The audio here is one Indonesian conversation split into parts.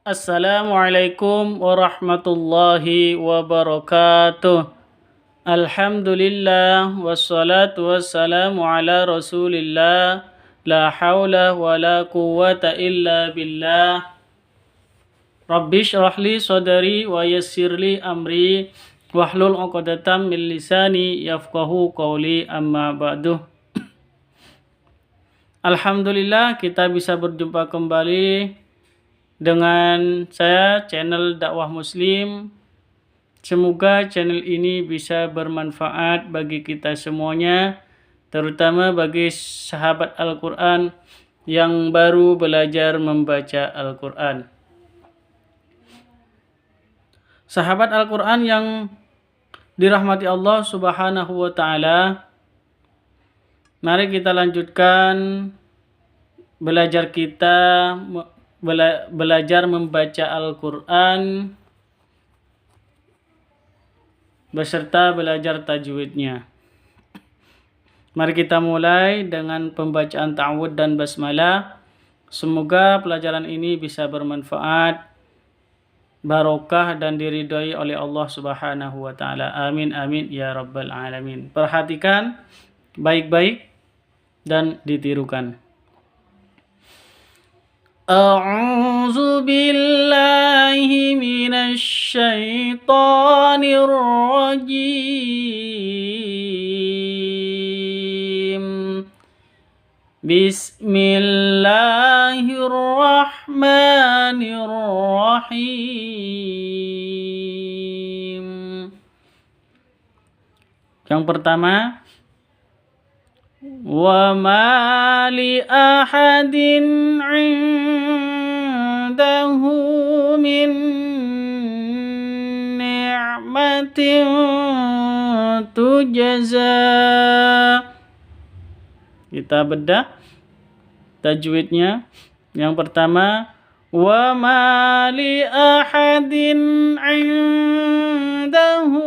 Assalamualaikum warahmatullahi wabarakatuh. Alhamdulillah wassalatu wassalamu ala Rasulillah. La haula wala quwwata illa billah. Rabbi shrah li sadri wa yassir li amri wahlul 'uqdatam min lisani yafqahu qawli, amma ba'du. Alhamdulillah kita bisa berjumpa kembali dengan saya, channel Dakwah Muslim. Semoga channel ini bisa bermanfaat bagi kita semuanya, terutama bagi sahabat Al-Quran yang baru belajar membaca Al-Quran. Sahabat Al-Quran yang dirahmati Allah Subhanahu wa Ta'ala, mari kita lanjutkan belajar kita belajar membaca Al-Quran beserta belajar tajwidnya. Mari kita mulai dengan pembacaan ta'awudz dan basmalah. Semoga pelajaran ini bisa bermanfaat, barokah, dan diridhoi oleh Allah Subhanahu wa Ta'ala. Amin amin ya rabbal alamin. Perhatikan baik-baik dan ditirukan. A'udzu billahi minasy syaithanir rajim. Bismillahirrahmanirrahim. Yang pertama, wa ma li ahadin 'indahu min ni'matin tujza. Kita bedah tajwidnya. Yang pertama, wa ma li ahadin 'indahu.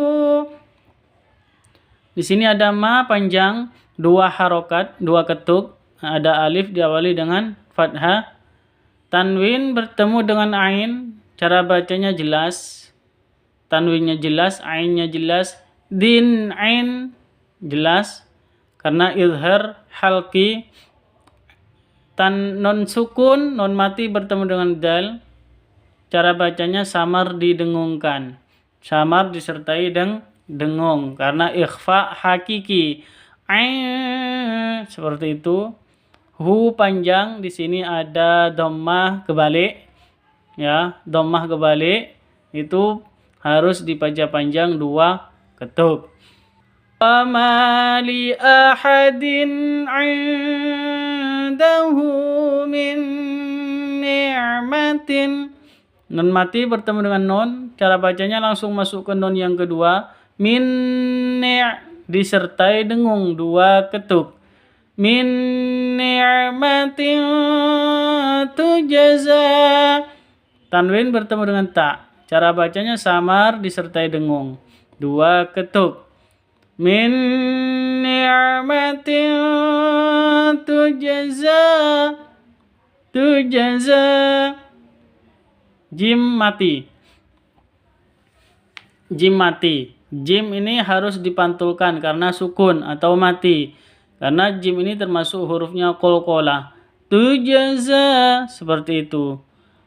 Di sini ada ma panjang, dua harokat, dua ketuk. Ada alif diawali dengan fathah. Tanwin bertemu dengan ain. Cara bacanya jelas. Tanwinnya jelas, ainnya jelas. Din, ain jelas. Karena izhar halqi. Non sukun, non mati bertemu dengan dal. Cara bacanya samar didengungkan. Samar disertai dengung. Karena ikhfa hakiki. Seperti itu. Hu panjang, di sini ada dhammah kebalik. Ya, dhammah kebalik itu harus dibaca panjang dua ketuk. Wa ma li ahadin 'indahu min ni'matin. Nun mati bertemu dengan nun, cara bacanya langsung masuk ke nun yang kedua. Min disertai dengung dua ketuk. Min ni'matin tujza. Tanwin bertemu dengan ta. Cara bacanya samar disertai dengung dua ketuk. Min ni'matin tujza. Tujza. Jim mati. Jim mati. Jim ini harus dipantulkan karena sukun atau mati. Karena jim ini termasuk hurufnya qalqalah. Tujza, seperti itu.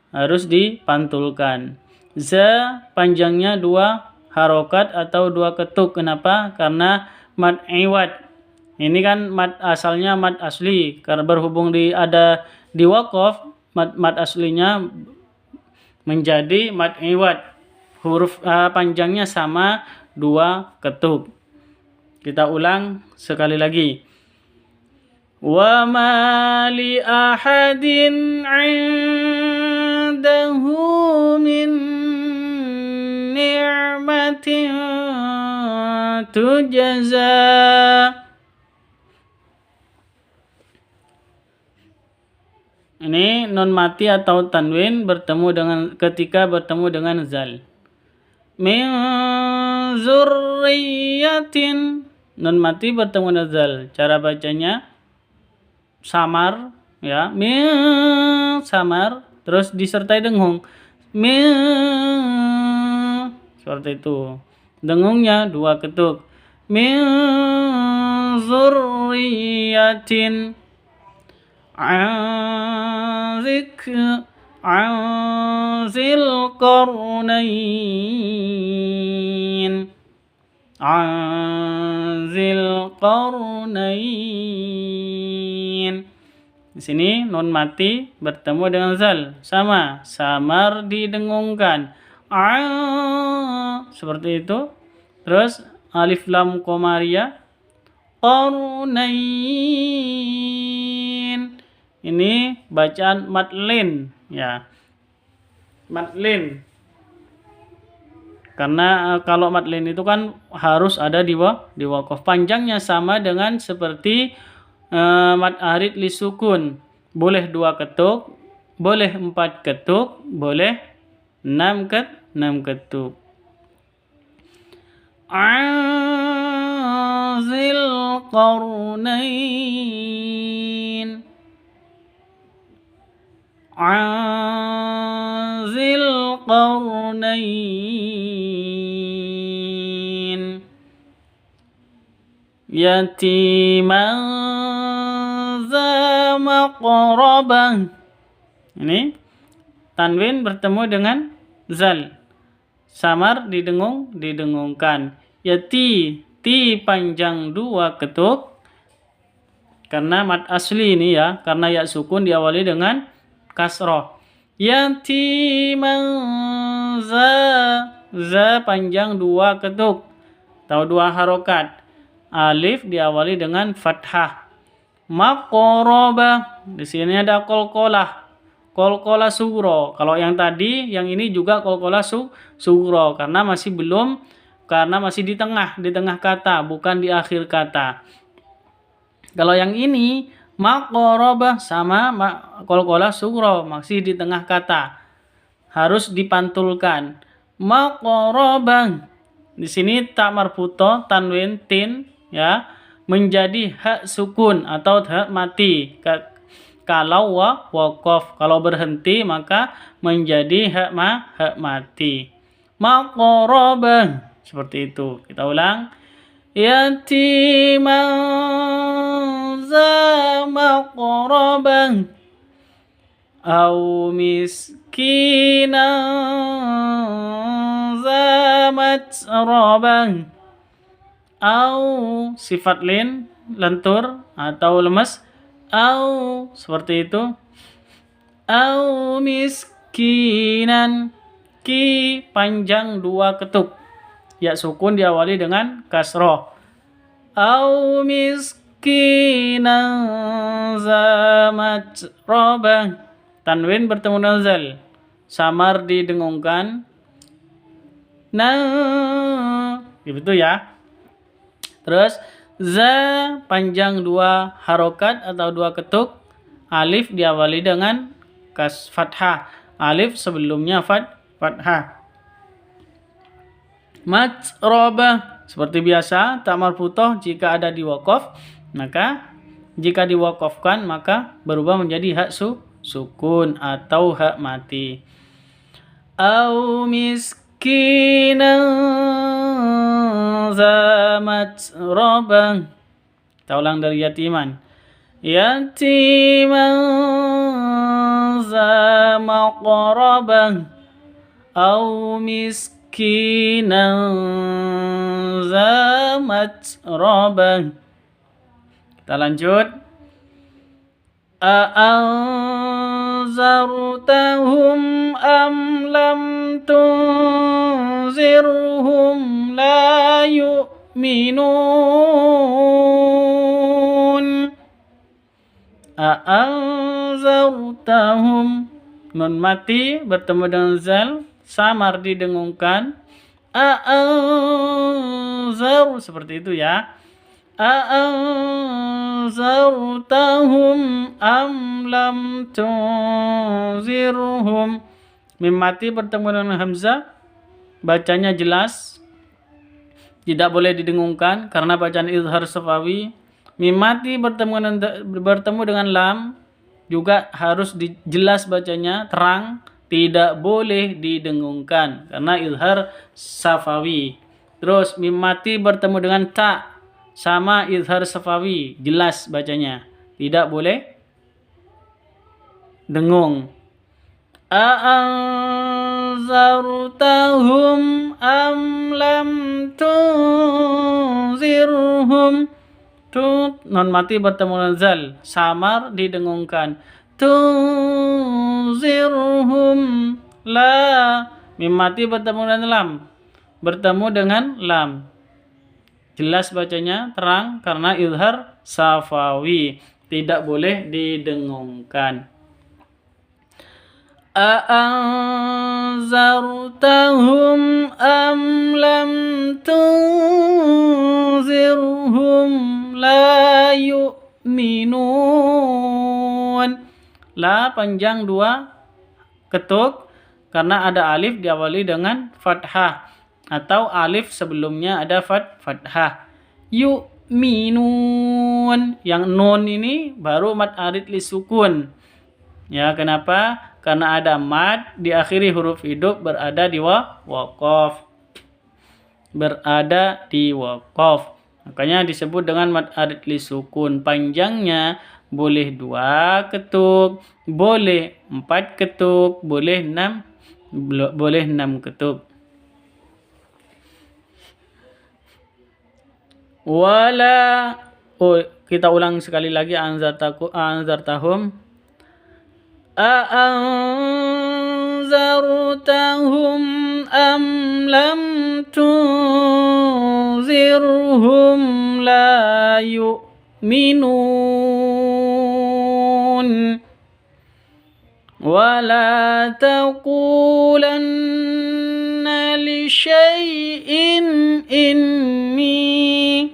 Harus dipantulkan. Za panjangnya dua harokat atau dua ketuk. Kenapa? Karena mad iwad. Ini kan mad asalnya mad asli. Karena berhubung ada di waqaf, mad aslinya menjadi mad iwad. Huruf panjangnya sama dua ketuk. Kita ulang sekali lagi. Wa ma li ahadin 'indahu min ni'matin tujza. Ini non mati atau tanwin ketika bertemu dengan zal. Min zurriyatin. Nun mati bertemu dengan zal. Cara bacanya samar, ya, samar, terus disertai dengung. min, seperti itu. Dengungnya 2 ketuk. Min zurriyatin zil qarnain. Zil qarnain. Di sini nun mati bertemu dengan zal, sama, samar didengungkan. Seperti itu. Terus alif lam qamariyah qarnain. Ini bacaan madlin ya. Madlin. Karena kalau madlin itu kan harus ada di waqaf. Panjangnya sama dengan seperti mad arid li sukun. Boleh 2 ketuk, boleh 4 ketuk, boleh 6 ketuk. Zil qarnain. Zil qarnain. Yatiman za maqrabah. Ini tanwin bertemu dengan zal. Samar didengungkan. Ti panjang 2 ketuk. Karena mad asli ini ya, karena ya sukun diawali dengan kasroh. Yatiman za panjang 2 ketuk atau 2 harokat. Alif diawali dengan fathah. Maqrabah, di sini ada qalqalah. Qalqalah sugro. Kalau yang tadi, yang ini juga qalqalah sugro karena masih di tengah kata, bukan di akhir kata. Kalau yang ini maqrabah sama qalqalah sugro, masih di tengah kata. Harus dipantulkan. Maqrabah. Di sini ta marfuto tanwin tin ya menjadi hak sukun atau hak mati. Kalau waqaf, kalau berhenti maka menjadi hak mati. Maqrabah, seperti itu. Kita ulang. Yatiman za maqrabah au miskinan za matrabah. Au sifat lin lentur atau lemes. Au seperti itu. Au miskinan. Ki panjang 2 ketuk. Ya sukun diawali dengan kasroh. Au miskinan za matrabah. Tanwin bertemu dengan zal. Samar didengungkan. Gitu ya. Terus za panjang 2 harokat atau 2 ketuk. Alif diawali dengan fathah. Alif sebelumnya fathah. Matrabah, seperti biasa ta marfutoh jika ada di waqaf, maka jika diwaqafkan maka berubah menjadi hak sukun atau hak mati. Au miskinan za matrabah. Kita ulang dari yatiman. Yatiman za maqrabah au miskinan za matrabah. Kita lanjut. A'anzartahum am lam tunzirhum la yu'minun. A'anzartahum, nun mati bertemu dengan zal, samar didengungkan. A'anzar, seperti itu ya. A'anzartahum am lam tunzirhum. Mim mati bertemu dengan hamzah, bacanya jelas, tidak boleh didengungkan karena bacaan izhar safawi. Mim mati bertemu dengan lam juga harus jelas bacanya, terang, tidak boleh didengungkan karena izhar safawi. Terus mim mati bertemu dengan ta sama izhar safawi, jelas bacanya. Tidak boleh dengung. A'anzartahum am lam tunzirhum. Non mati bertemu dengan zal, samar didengungkan. Tunzirhum la. Mim mati bertemu dengan lam, bertemu dengan lam. Jelas bacanya, terang karena izhar safawi, tidak boleh didengungkan. A'anzartahum am lam tunzirhum la yu'minun. La panjang 2 ketuk karena ada alif diawali dengan fathah atau alif sebelumnya ada fathah. Yu'minun, yang nun ini baru mad arid li sukun. Ya, kenapa? Karena ada mad diakhiri huruf hidup berada di waqaf. Berada di waqaf. Makanya disebut dengan mad arid li sukun. Panjangnya boleh 2 ketuk, boleh 4 ketuk, boleh 6 ketuk. Wala, kita ulang sekali lagi anzartahum. A'anzartahum am lam tunzirhum la yu'minun. Wala taqulanna li syai'in inni.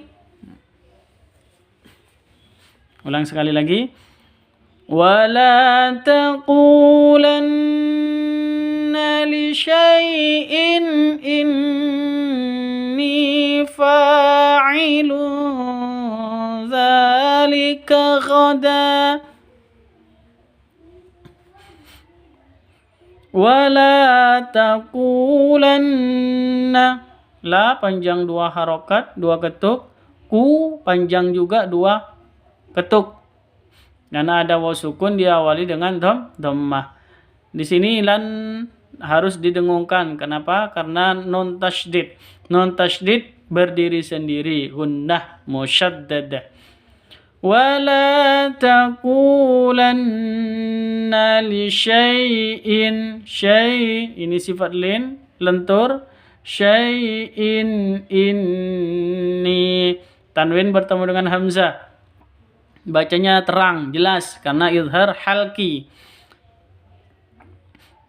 Ulang sekali lagi. Wala taqulanna li syai'in inni fa'ilun dzalika ghadan. Wala taqulanna, la panjang 2 harokat, 2 ketuk. Ku panjang juga 2 ketuk. Karena ada waw sukun diawali dengan dhammah. Di sini lan harus didengungkan. Kenapa? Karena non tasydid. Non tasydid berdiri sendiri, gunnah musyaddadah. Wala taqulanna li syai'in. Syai' ini sifat lin, lentur. Syai'in inni. Tanwin bertemu dengan hamzah. Bacanya terang, jelas karena izhar halki.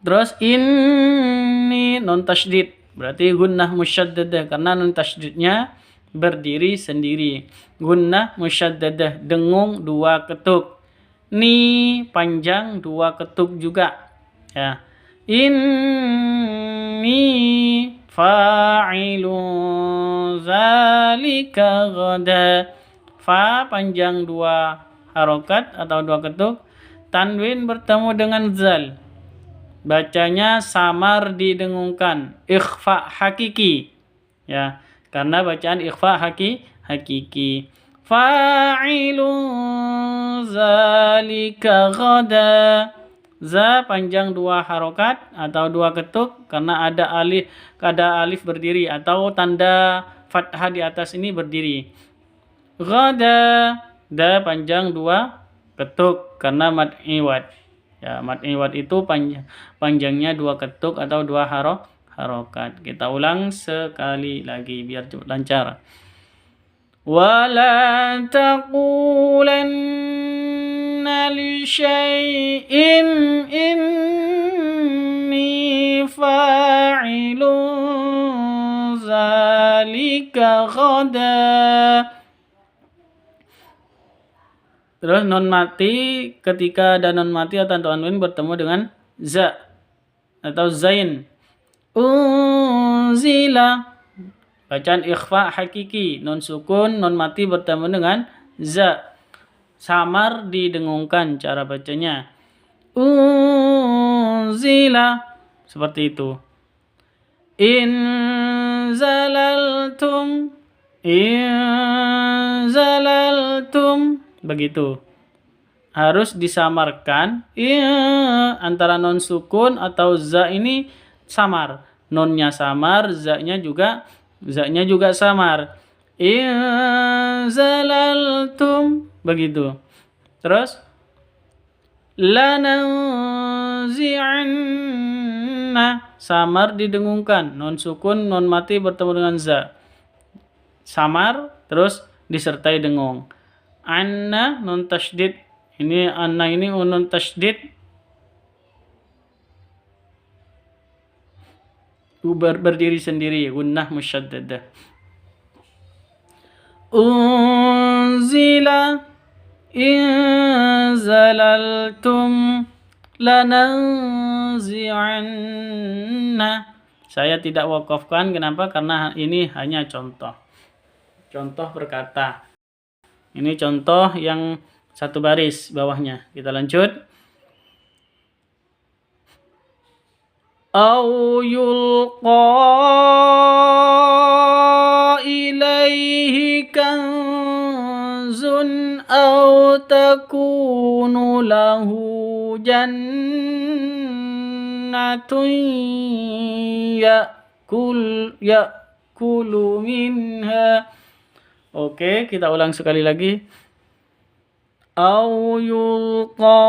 Terus inni non tasydid, berarti gunnah musyaddadah karena non tasydidnya berdiri sendiri. Gunnah musyaddadah, dengung 2 ketuk. Ni panjang 2 ketuk juga. Ya. Inni fa'ilun dzalika ghadan. Fa panjang 2 harokat atau 2 ketuk. Tanwin bertemu dengan zal. Bacanya samar didengungkan. Ikhfa hakiki. Ya, karena bacaan ikhfa hakiki. Fa'ilun dzalika ghadan. Za panjang 2 harokat atau 2 ketuk karena ada alif berdiri atau tanda fathah di atas ini berdiri. Ghada, da panjang 2 ketuk karena mad iwad. Ya, mad iwad itu panjangnya 2 ketuk atau 2 harokat. Kita ulang sekali lagi biar cepat lancar. Wala taqulanna li syai'in inni fa'ilun dzalika ghadan. Terus non mati, ketika ada non mati atau tanwin bertemu dengan za atau zain. Unzila, bacaan ikhfa hakiki, non sukun, non mati bertemu dengan za. Samar didengungkan cara bacanya. Unzila inzila, seperti itu. In zalaltum, begitu. Harus disamarkan. Antara non sukun atau za ini samar. Nonnya samar, za-nya juga samar. In zalaltum, begitu. Terus lananzi'anna, samar didengungkan, non sukun non mati bertemu dengan za, samar terus disertai dengung. Anna non tasydid, ini anna ini non tasydid berdiri sendiri, gunnah musyaddadah. Unzila in zalaltum lananzi'anna. Saya tidak wakafkan, kenapa? Karena ini hanya contoh berkata. Ini contoh yang satu baris bawahnya. Kita lanjut. Au yulqa ilaihi kanzun au takunu lahu jannatun ya'kulu minha. Oke, kita ulang sekali lagi. Au yulqa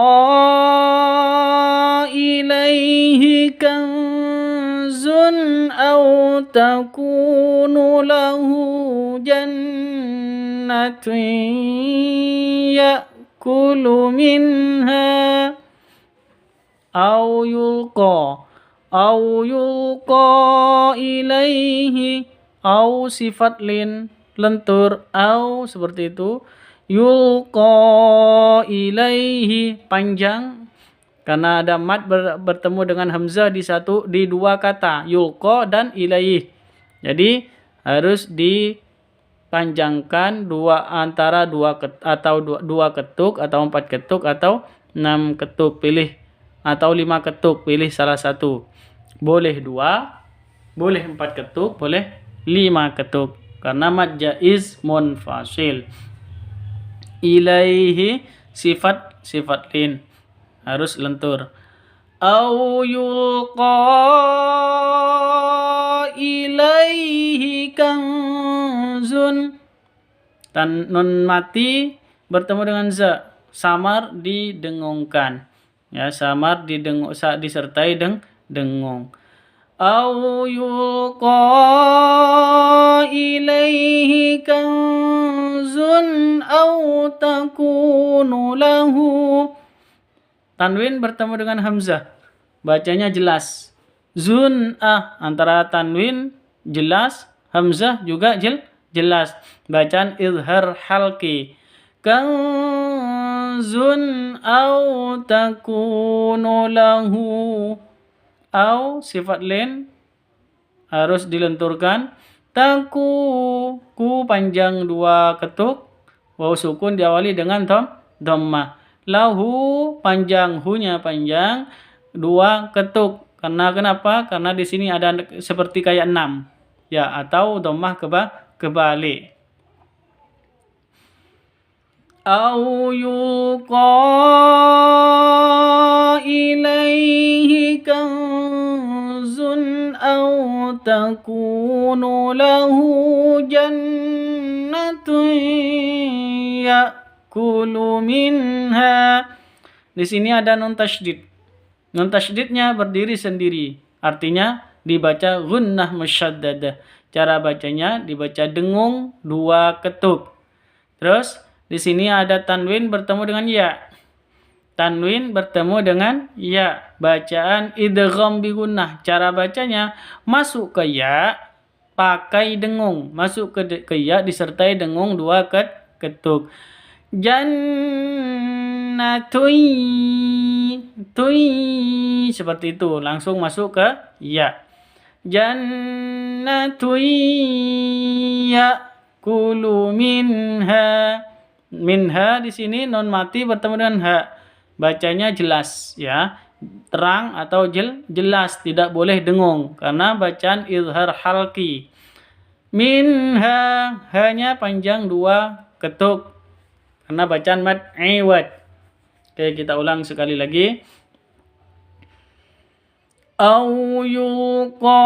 ilaihi kanzun au takunu lahu jannatun ya'kulu minha. Au yulqa ilaihi, au sifat lentur, au seperti itu. Yulqa ilaihi panjang karena ada mad bertemu dengan hamzah di dua kata, yulqa dan ilaihi. Jadi harus dipanjangkan antara dua ketuk atau 4 ketuk atau 6 ketuk, pilih, atau 5 ketuk, pilih salah satu. Boleh 2, boleh 4 ketuk, boleh 5 ketuk karena mad jaiz munfasil. Ilaihi sifat lin harus lentur. Au yulqa ilaihi kanzun, dan nun mati bertemu dengan za, samar didengungkan, ya, samar disertai dengung. Au yulqa ilaihi kanzun au takunu lahu, tanwin bertemu dengan hamzah, bacanya jelas. Zun'ah, antara tanwin jelas, hamzah juga jelas. Bacaan izhar halqi. Kanzun au takunu lahu, au sifat lin harus dilenturkan. Ku panjang 2 ketuk, waw sukun diawali dengan dhammah. Lahu panjang, hu-nya panjang 2 ketuk. Karena kenapa? Karena di sini ada seperti kayak 6, ya, atau dhammah kebalik. Au yulqa ilaihi kanzun au takunu lahu jannatun ya'kulu minha. Di sini ada nun tasydid. Nun tasydidnya berdiri sendiri, artinya dibaca gunnah musyaddadah. Cara bacanya dibaca dengung 2 ketuk. Terus di sini ada tanwin bertemu dengan ya. Tanwin bertemu dengan ya. Bacaan idgham bi gunnah. Cara bacanya masuk ke ya pakai dengung. Masuk ke ya disertai dengung 2 ketuk. Jannatui, seperti itu. Langsung masuk ke ya. Jannatui ya'kulu minha. Minha di sini non mati bertemu dengan ha. Bacanya jelas, ya. terang atau jelas, tidak boleh dengung karena bacaan izhar halqi. Minha, hanya panjang 2 ketuk karena bacaan mad iwad. Oke, kita ulang sekali lagi. Au yulqa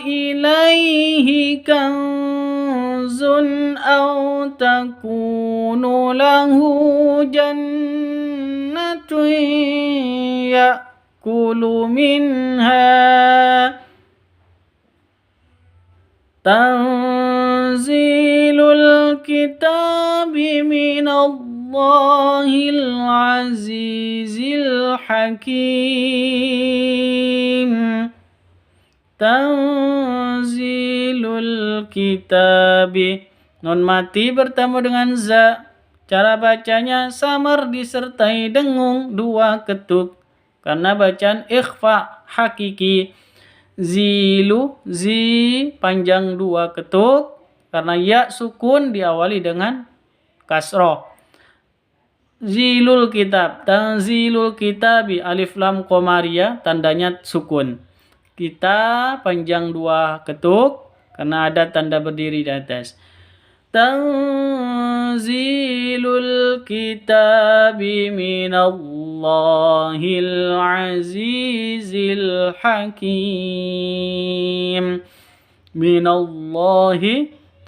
ilaihi kanzun au takunu lahu jannatun ya'kulu minha tanzilul kitabi minallahil azizil hakim. Tanzilul kitabi, nun mati bertemu dengan za. Cara bacanya samar disertai dengung 2 ketuk karena bacaan ikhfa hakiki. Zilu, zi panjang 2 ketuk karena ya sukun diawali dengan kasroh. Zilul kitab, tanzilul kitabi, alif lam qamariyah tandanya sukun. Kita panjang 2 ketuk karena ada tanda berdiri di atas. Tanzilul kitabi minallahil azizil hakim. Minallahi,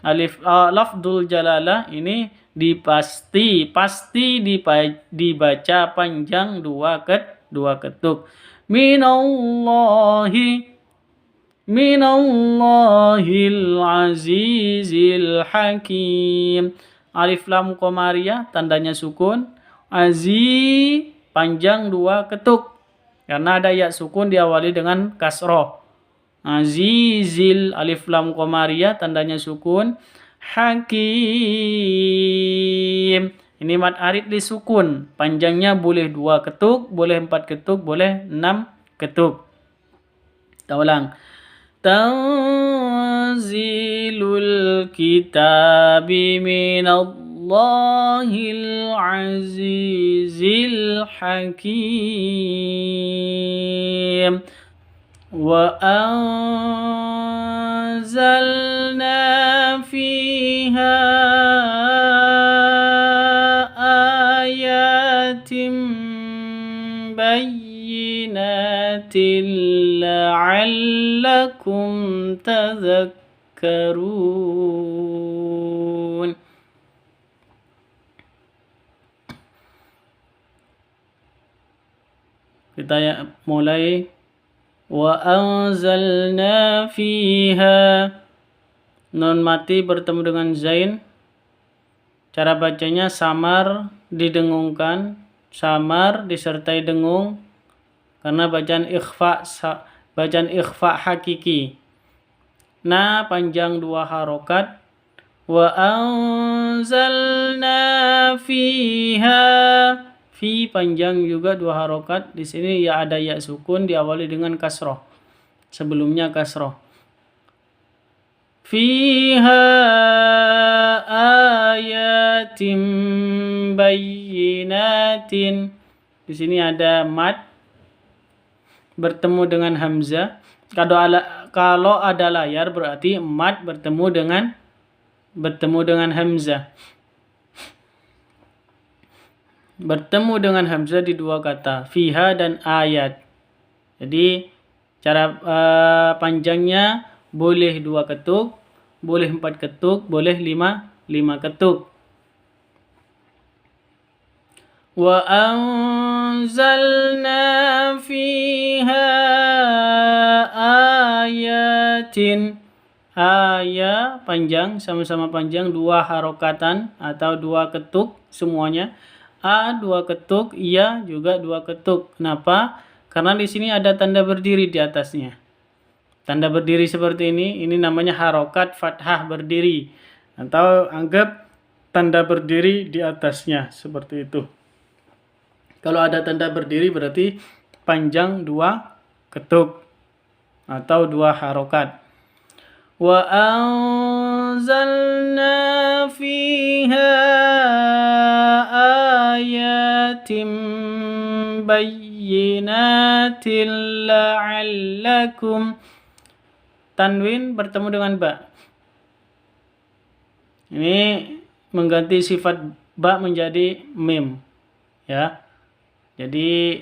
alif lafdul jalalah ini pasti dibaca panjang 2 ketuk. Minallahil azizil hakim. Alif lam qamariyah tandanya sukun. Azi panjang 2 ketuk karena ada ya sukun diawali dengan kasroh. Azizil, alif lam qamariyah tandanya sukun. Hakim, ini mad arid disukun, panjangnya boleh 2 ketuk, boleh 4 ketuk, boleh 6 ketuk. Kita ulang. Tanzilul kitabi minallahil azizil hakim. Wa anzalna fiha ayatin bayyinatin la'allakum tadhakkarun. Kita mulai. Wa anzalna fiha, nun mati bertemu dengan zain. Cara bacanya samar didengungkan, samar disertai dengung karena bacaan ikhfa hakiki. Na panjang 2 harokat. Wa anzalna fiha, fi panjang juga 2 harokat. Di sini ya ada ya sukun diawali dengan kasroh. Sebelumnya kasroh. Fiha ayatim bayyinatin. Di sini ada mad bertemu dengan hamzah. Kalau ada layar berarti mad bertemu dengan hamzah. Bertemu dengan hamzah di 2 kata, fiha dan ayat. Jadi cara panjangnya boleh 2 ketuk, boleh 4 ketuk, boleh 5 ketuk. Wa anzalna fiha ayatin. Aya panjang, sama-sama panjang 2 harokatan atau 2 ketuk semuanya. A 2 ketuk, iya juga 2 ketuk. Kenapa? Karena di sini ada tanda berdiri di atasnya. Tanda berdiri seperti ini namanya harokat fathah berdiri. Atau anggap tanda berdiri di atasnya, seperti itu. Kalau ada tanda berdiri berarti panjang 2 ketuk atau 2 harokat. Wa anzalna fiha ayatim bayyinatin la'allakum. Tanwin bertemu dengan ba. Ini mengganti sifat ba menjadi mim, ya. Jadi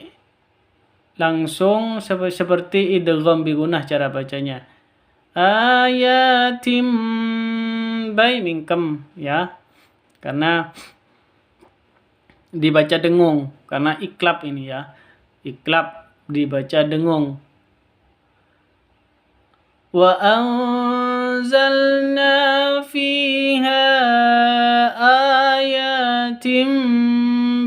langsung seperti idgham bi gunnah cara bacanya. Ayatim bainingkem, ya. Karena dibaca dengung, karena iklab ini ya. Iklab dibaca dengung. Wa anzalna fiha ayatim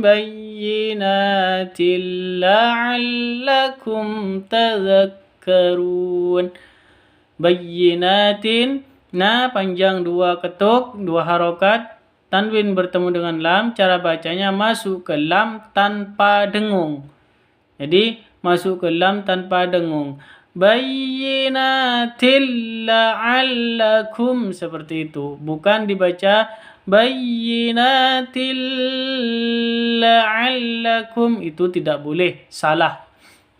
bayyinatin la'allakum tadhakkarun. Bayyinatin, na panjang 2 ketuk, 2 harokat. Tanwin bertemu dengan lam, cara bacanya masuk ke lam tanpa dengung. Jadi masuk ke lam tanpa dengung. Bayyinatil la'allakum, seperti itu. Bukan dibaca bayyinatil la'allakum, itu tidak boleh, salah.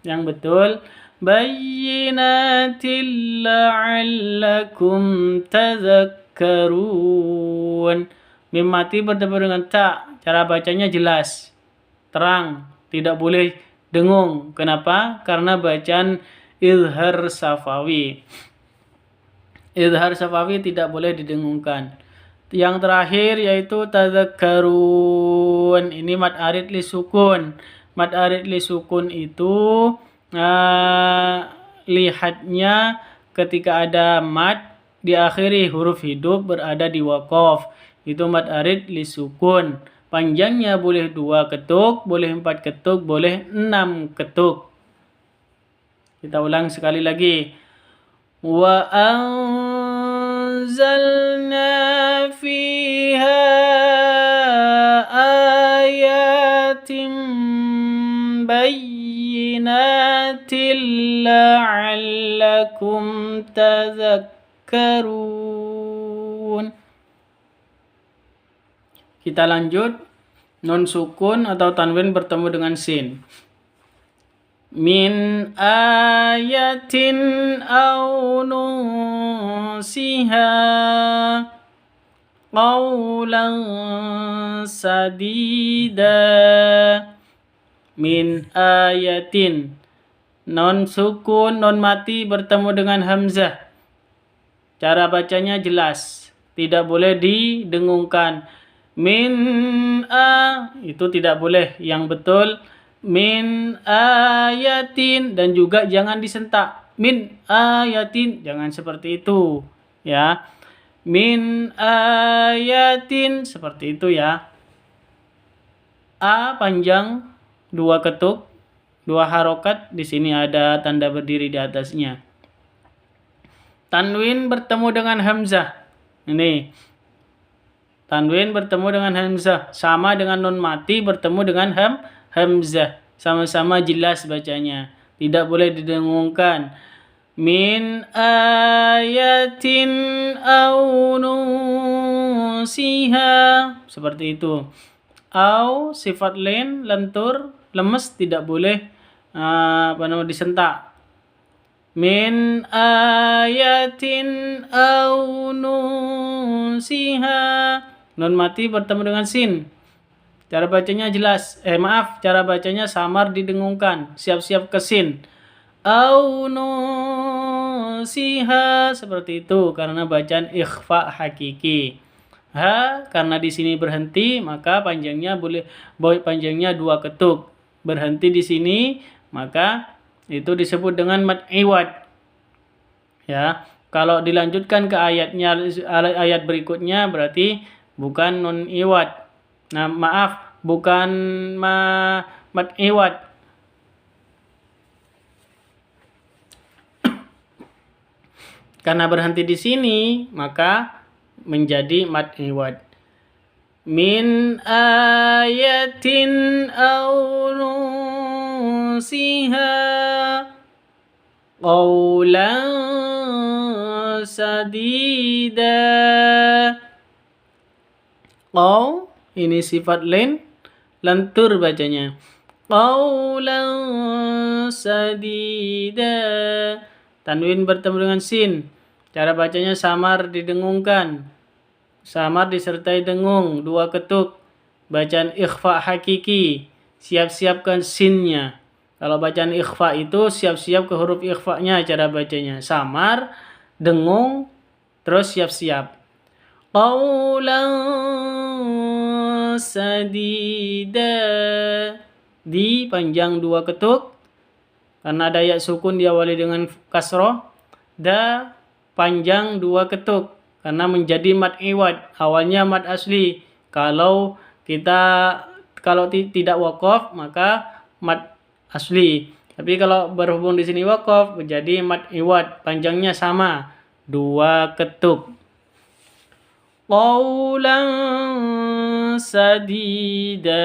Yang betul bayyinatil la'allakum tadhakkarun. Mim mati bertemu dengan ta, cara bacanya jelas, terang, tidak boleh dengung. Kenapa? Karena bacaan izhar safawi. Izhar safawi tidak boleh didengungkan. Yang terakhir yaitu tadhakkarun. Ini mad arid li sukun. Mad arid li sukun itu lihatnya ketika ada mad diakhiri huruf hidup berada di waqaf. Itu mad arid li sukun. Panjangnya boleh 2 ketuk, boleh 4 ketuk, boleh 6 ketuk. Kita ulang sekali lagi. Wa anzalna fiha ayatim bayyinatin la'allakum tadhakkarun. Kita lanjut. Nun sukun atau tanwin bertemu dengan sin. Min ayatin aw nusiha qawlan sadida. Min ayatin. Non sukun, non mati bertemu dengan hamzah. Cara bacanya jelas, tidak boleh didengungkan. Min itu tidak boleh. Yang betul min ayatin, dan juga jangan disentak. Min ayatin, jangan seperti itu, ya. Min ayatin, seperti itu ya. A panjang 2 ketuk, 2 harokat, di sini ada tanda berdiri di atasnya. Tanwin bertemu dengan hamzah. Ini tanwin bertemu dengan hamzah, sama dengan nun mati bertemu dengan hamzah, sama-sama jelas bacanya, tidak boleh didengungkan. Min ayatin aw nusiha, seperti itu. Au sifat lain lentur, lemes, tidak boleh disentak. Min ayatin aw nusiha. Nun mati bertemu dengan sin. Cara bacanya jelas. Cara bacanya samar didengungkan. Siap-siap ke sin. Aw nusiha, seperti itu karena bacaan ikhfa hakiki. Ha karena di sini berhenti, maka panjangnya 2 ketuk. Berhenti di sini, maka itu disebut dengan mad iwad. Ya, kalau dilanjutkan ke ayat berikutnya berarti bukan nun iwad. Nah, maaf, bukan mad iwad. Karena berhenti di sini, maka menjadi mad iwad. Min ayatin aw nusiha qawlan sadida. Qaw ini sifat lain, lentur bacanya. Qawlan sadida. Tanwin bertemu dengan sin. Cara bacanya samar didengungkan. Samar disertai dengung, 2 ketuk. Bacaan ikhfa hakiki. Siap-siapkan sinnya. Kalau bacaan ikhfa itu siap-siap ke huruf ikhfa-nya cara bacanya. Samar, dengung, terus siap-siap. Qawlan sadida. Di panjang 2 ketuk. Karena ada ya sukun diawali dengan kasroh. Da panjang 2 ketuk. Karena menjadi mad iwad. Awalnya mad asli. Kalau tidak wakof maka mad asli. Tapi kalau berhubung di sini wakof menjadi mad iwad. Panjangnya sama. 2 ketuk. Qawlan sadida.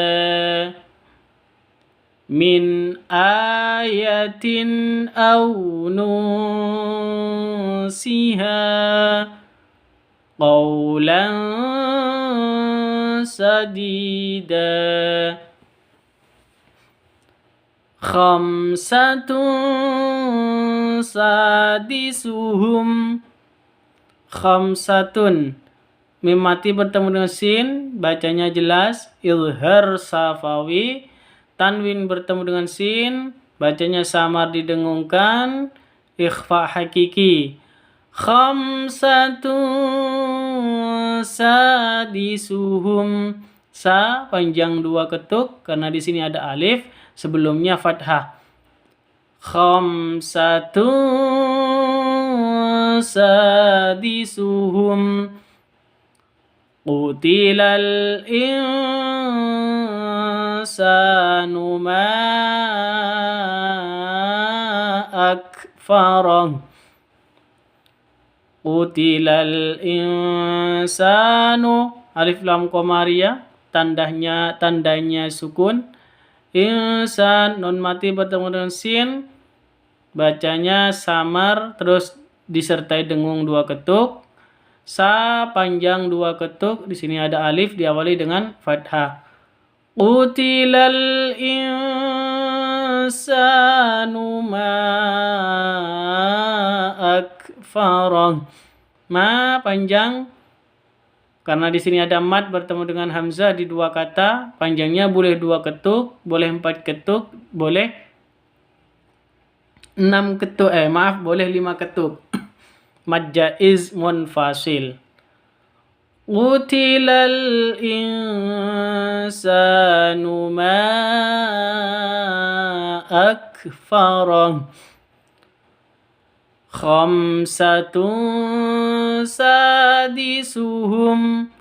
Min ayatin aw nusiha. Qawlan sadida. Khamsatun sadisuhum. Khamsatun. Mim mati bertemu dengan sin, bacanya jelas, izhar safawi. Tanwin bertemu dengan sin, bacanya samar didengungkan, ikhfa hakiki. Khamsatun sadisuhum. Sa panjang 2 ketuk karena di sini ada alif, sebelumnya fathah. Khamsatun sadisuhum. Qutilal insanu ma akfarah. Qutilal insanu. Alif lam qamariyah, tandanya sukun. Insan nun mati bertemu dengan sin, bacanya samar terus disertai dengung 2 ketuk. Sa panjang 2 ketuk, di sini ada alif diawali dengan fathah. Qutilal insanu ma akfarah. Ma panjang karena di sini ada mad bertemu dengan hamzah di 2 kata, panjangnya boleh 2 ketuk, boleh 4 ketuk, boleh 6 ketuk, boleh 5 ketuk. Mad jaiz munfasil. Qutilal insanu ma akfarah. Khamsatun sadisuhum.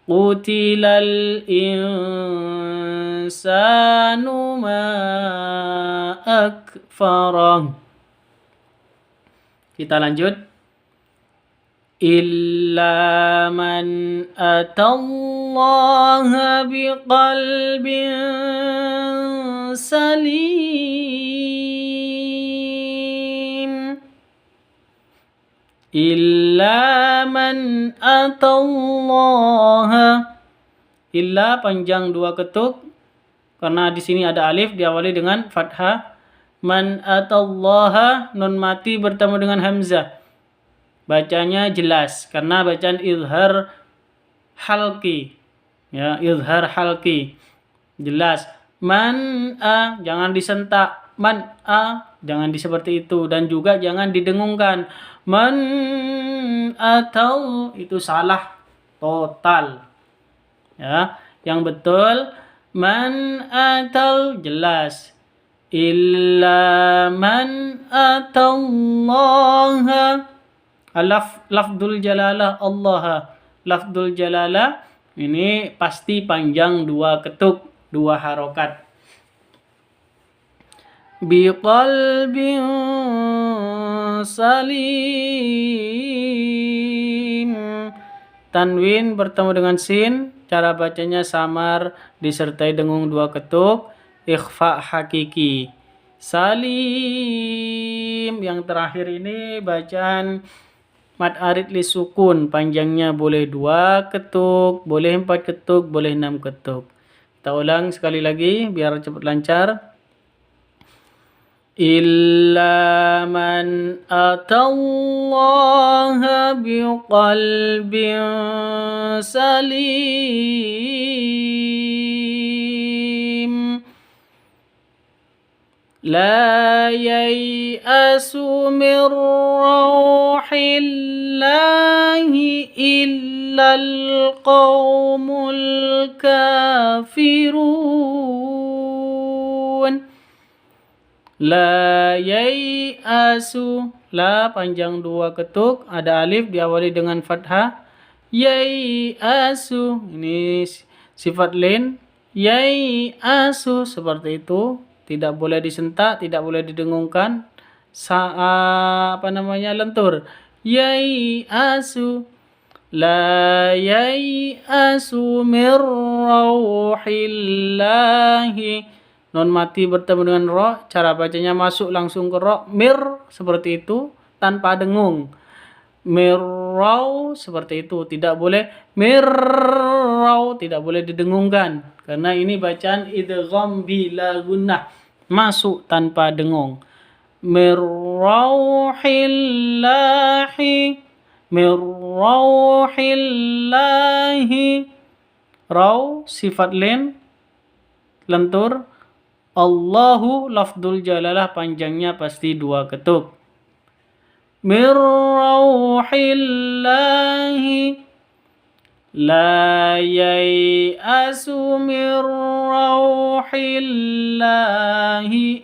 Qutilal insanu ma akfarah. Kita lanjut. Illa man atallaha biqalbin salim. Illa man atallaha. Illa panjang 2 ketuk karena di sini ada alif diawali dengan fathah. Man atallaha, nun mati bertemu dengan hamzah. Bacanya jelas karena bacaan izhar halqi. Ya, izhar halqi. Jelas. Man a, jangan disentak. Man a, jangan seperti itu, dan juga jangan didengungkan. Man atau itu salah total. Ya, yang betul man atau jelas. Illa man atallaha. Lafdul jalalah Allah. Lafdul jalalah ini pasti panjang 2 ketuk, 2 harokat. Biqalbin salim. Tanwin bertemu dengan sin, cara bacanya samar disertai dengung 2 ketuk, ikhfa hakiki. Salim. Yang terakhir ini bacaan mad arid li sukun, panjangnya boleh 2 ketuk, boleh 4 ketuk, boleh 6 ketuk. Kita ulang sekali lagi biar cepat lancar. Illa man atallaha biqalbin salim. لا ييأس من روح الله إلا القوم الكافرون. La yai'asu, la panjang 2 ketuk, ada alif diawali dengan fathah. Yai'asu, ini sifat lain. Yai'asu seperti itu. Tidak boleh disentak, tidak boleh didengungkan. Lentur. Yai'asu. La yai'asu mir rauhillahi. Non mati bertemu dengan ro, cara bacanya masuk langsung ke ro. Mir seperti itu tanpa dengung. Mirrau seperti itu, tidak boleh mirrau, tidak boleh didengungkan karena ini bacaan idgham bila gunnah, masuk tanpa dengung. Mirrauhillahi, mirrauhillahi, rau sifat lain lentur. Allahu lafdul jalalah, panjangnya pasti 2 ketuk. Min rauhillahi, la yai'asu min rauhillahi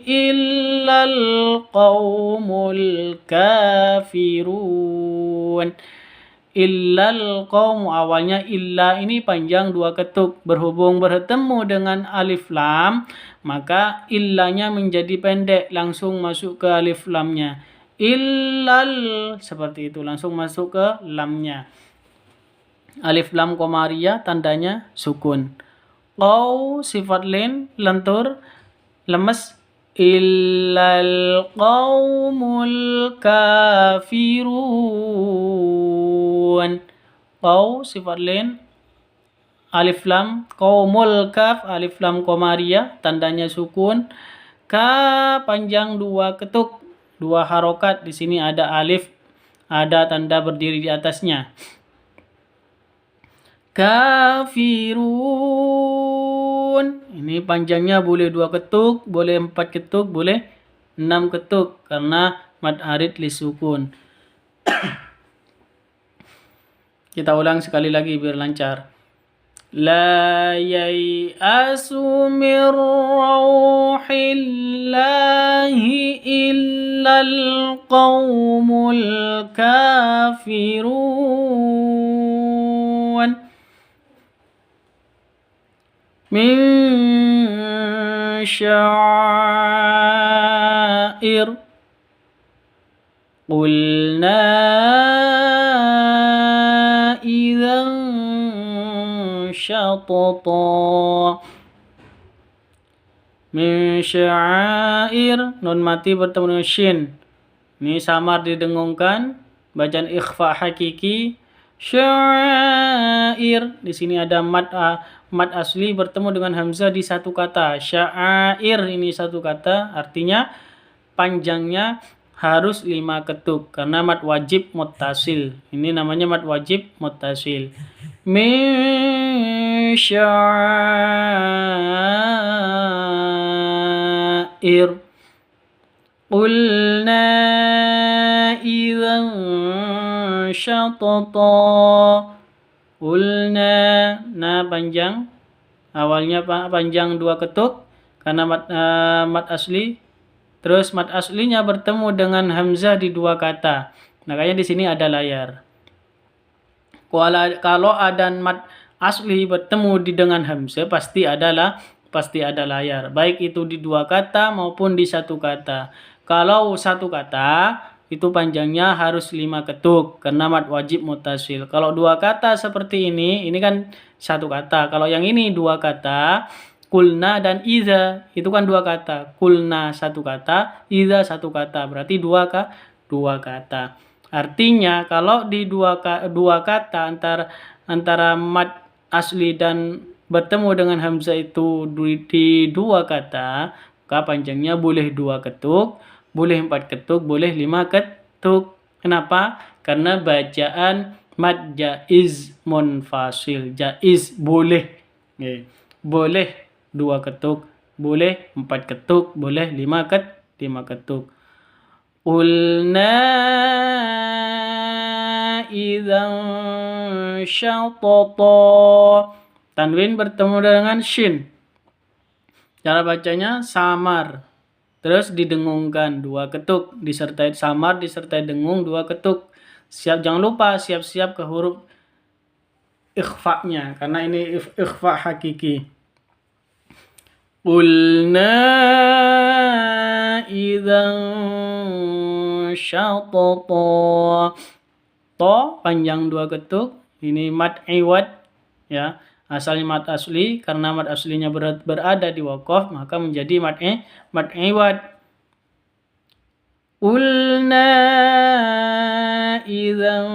illal qaumul kafirun. Illal qaum, awalnya illa ini panjang 2 ketuk, berhubung bertemu dengan alif lam, maka illanya menjadi pendek, langsung masuk ke alif lamnya. Illal seperti itu, langsung masuk ke lamnya. Alif lam qamariyah tandanya sukun. Qaw sifat lain lentur lemes. Illal qaumul kafirun. Qaw sifat lain alif lam qaumul kaf, alif lam qamariyah tandanya sukun. Ka panjang 2 ketuk, 2 harokat. Di sini ada alif, ada tanda berdiri di atasnya. Kafirun. Ini panjangnya boleh 2 ketuk, boleh 4 ketuk, boleh 6 ketuk karena mad arid li sukun. Kita ulang sekali lagi biar lancar. La yai'asu min rauhillahi illal qaumul kafirun. Min sya'ir qulna idzan syatata. Min sya'ir, nun mati bertemu dengan shin. Ini samar didengungkan, bacaan ikhfa hakiki. Sya'ir, di sini ada mad asli bertemu dengan hamzah di satu kata. Sya'ir ini satu kata, artinya panjangnya harus 5 ketuk karena mad wajib muttasil. Ini namanya mad wajib muttasil. Min sya'ir qulna idzan syatata. Qulna, nah panjang, awalnya panjang 2 ketuk karena mad asli. Terus mad aslinya bertemu dengan hamzah di 2 kata. Makanya di sini ada layar. Kalau ada mad asli bertemu dengan hamzah pasti ada layar. Baik itu di 2 kata maupun di 1 kata. Kalau 1 kata itu panjangnya harus 5 ketuk karena mad wajib muttasil. Kalau 2 kata seperti ini kan 1 kata. Kalau yang ini 2 kata, kulna dan iza itu kan 2 kata. Kulna 1 kata, iza 1 kata. Berarti 2 kata. Artinya kalau di 2 kata antara mad asli dan bertemu dengan hamzah itu di dua kata, maka panjangnya boleh 2 ketuk, boleh 4 ketuk, boleh 5 ketuk. Kenapa? Karena bacaan mad jaiz munfasil. Jaiz boleh. Boleh 2 ketuk, boleh 4 ketuk, boleh 5 ketuk. Qulna idzan syatata. Tanwin bertemu dengan shin. Cara bacanya samar. Terus didengungkan 2 ketuk, disertai samar, disertai dengung 2 ketuk. Jangan lupa siap-siap ke huruf ikhfa-nya karena ini ikhfa hakiki. Qulna idzan syatata. To panjang 2 ketuk, ini mad iwad ya. Asalnya mad asli, karena mad aslinya berada di waqaf maka menjadi mad iwad. Qulna idzan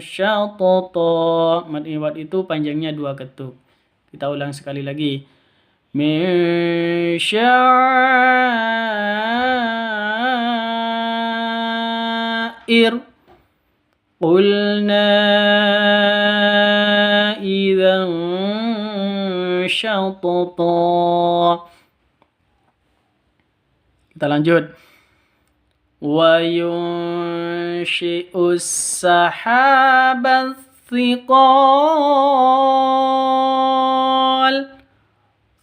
syatata. Mad iwad itu panjangnya 2 ketuk. Kita ulang sekali lagi. Min sya'ir. Qulna idzan syatata. Kita lanjut. Wa yunshi'us sahabats thiqal.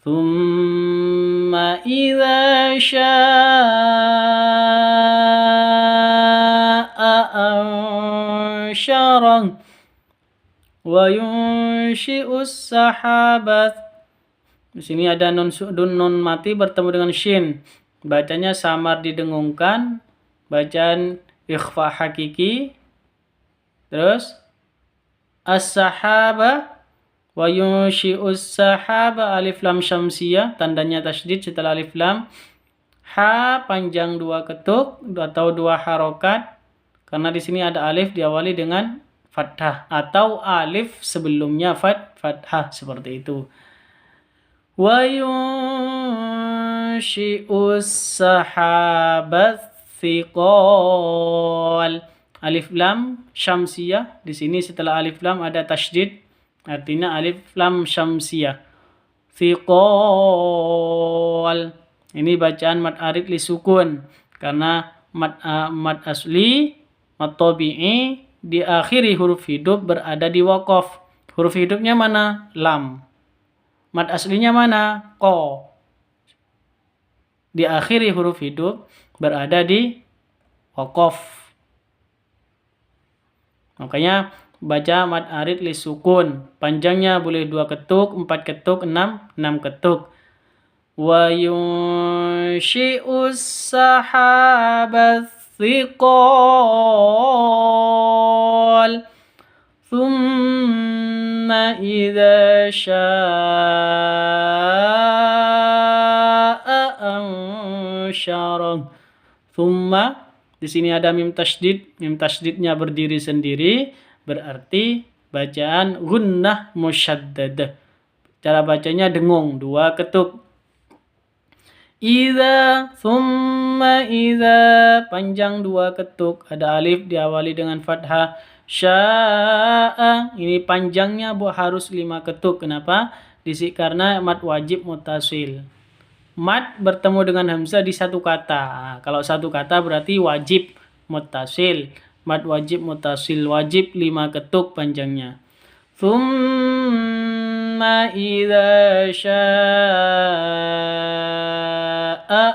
Thumma idza sya'a ansyarah. Wa yunshi'us sahabat. Di sini ada nun mati bertemu dengan shin. Bacanya samar didengungkan, bacaan ikhfa hakiki. Terus as-sahaba. Wa yunshi'us sahaba, alif lam syamsiyah, tandanya tasydid setelah alif lam. Ha panjang 2 ketuk atau 2 harokat. Karena di sini ada alif diawali dengan fathah atau alif sebelumnya fathah seperti itu. Wa yunshi'us sahabat thiqal. Alif lam syamsiyah, di sini setelah alif lam ada tasydid, artinya alif lam syamsiyah. Thiqal. Ini bacaan mad arid li sukun karena mad asli, mad tabi'i di akhiri huruf hidup berada di waqaf. Huruf hidupnya mana? Lam. Mad aslinya mana? Ko. Di akhiri huruf hidup berada di waqaf. Makanya baca mad arid li sukun. Panjangnya boleh 2 ketuk, 4 ketuk, 6 ketuk. Wa yunshi'us sahabat thiqal. Thumma idza sya'a ansyarah. Thumma, di sini ada mim tasydid. Mim tasydidnya berdiri sendiri, berarti bacaan gunnah musyaddadah. Cara bacanya dengung 2 ketuk. Idza, thumma idza, panjang 2 ketuk, ada alif diawali dengan fathah. Sya'a, ini panjangnya harus 5 ketuk. Kenapa? Karena mad wajib muttasil. Mad bertemu dengan hamzah di satu kata. Kalau satu kata berarti wajib muttasil. Mad wajib muttasil, wajib 5 ketuk panjangnya. Thumma idza sya'a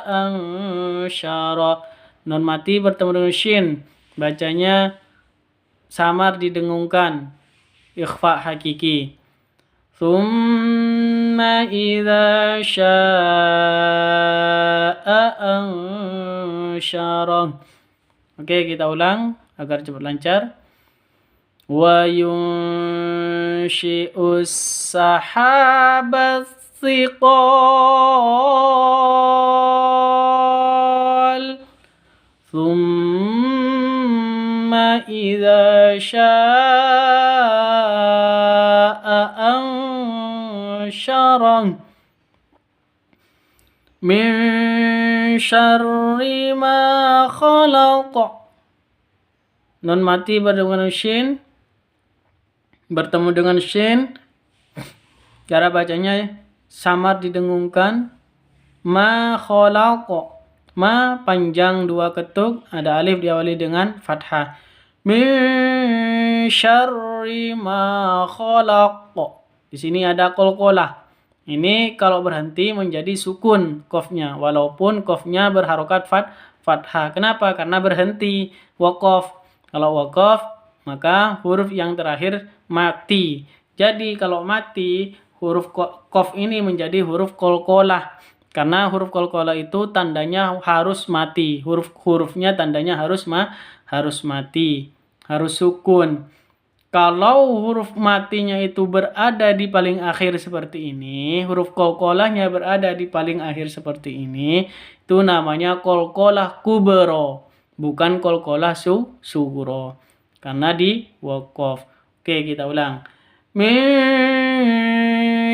ansyara. Nun mati bertemu dengan shin. Bacanya samar didengungkan. Ikhfa hakiki. Thumma idza sya'a ansyara. Oke, kita ulang agar cepat lancar. Wa yunshi'us sahabat thiqal. Thumma idza sya'a syarri min syarri ma khalaq. Nun mati bertemu dengan shin. Cara bacanya samar didengungkan. Ma khalaq. Ma panjang 2 ketuk, ada alif diawali dengan fathah. Min syarri ma khalaq. Di sini ada qalqalah. Ini kalau berhenti menjadi sukun qafnya, walaupun qafnya berharokat fathah. Kenapa? Karena berhenti, waqaf. Kalau waqaf, maka huruf yang terakhir mati. Jadi kalau mati, huruf qaf ini menjadi huruf qalqalah. Karena huruf qalqalah itu tandanya harus mati. Hurufnya tandanya harus mati, harus sukun. Kalau huruf matinya itu berada di paling akhir seperti ini, huruf qalqalahnya berada di paling akhir seperti ini, itu namanya qalqalah kubra, bukan qalqalah sughra. Karena di waqaf. Oke, kita ulang. Min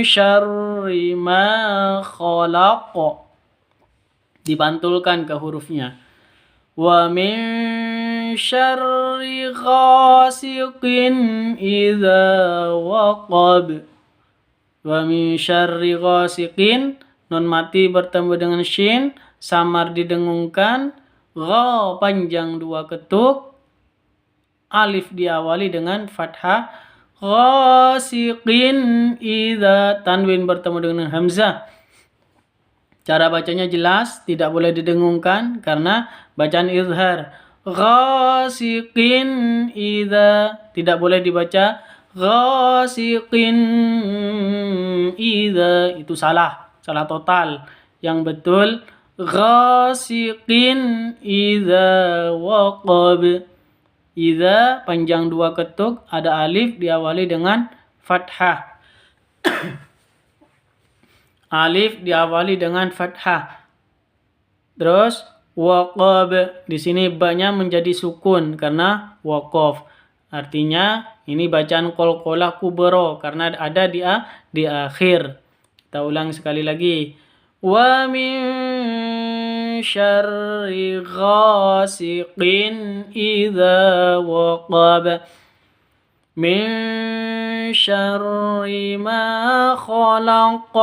syarri ma khalaq. Dipantulkan ke hurufnya. Wa min syarri ghasiqin idza waqab. Wa min syarri ghasiqin, nun mati bertemu dengan shin, samar didengungkan, gha panjang 2 ketuk, alif diawali dengan fathah. Ghasiqin idza, tanwin bertemu dengan hamzah. Cara bacanya jelas, tidak boleh didengungkan karena bacaan izhar. Ghasiqin idza, tidak boleh dibaca ghasiqin idza, itu salah total. Yang betul ghasiqin idza waqab. Idza panjang 2 ketuk, ada alif diawali dengan fathah. Alif diawali dengan fathah. Terus waqab, di sini ba-nya menjadi sukun karena waqaf. Artinya ini bacaan qalqalah kubra karena ada di akhir. Kita ulang sekali lagi. Wa min syarri ghasiqin idza waqab. Min syarri ma khalaq.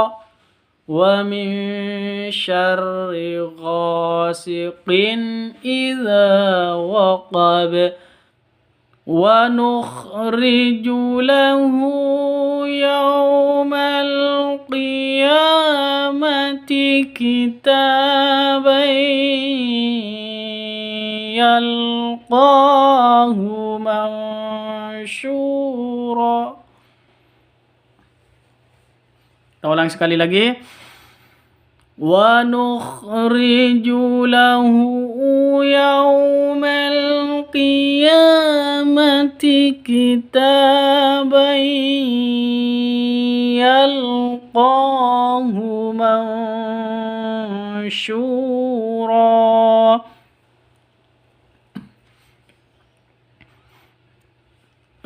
Wa min syarri ghasiqin idza waqab. Wa nukhriju lahu yawmal qiyamati kitaban yalqahu mansyura. Kita ulang sekali lagi. Wa nukhriju lahu yawmal qiyamati kitaban yalqahu mansyura.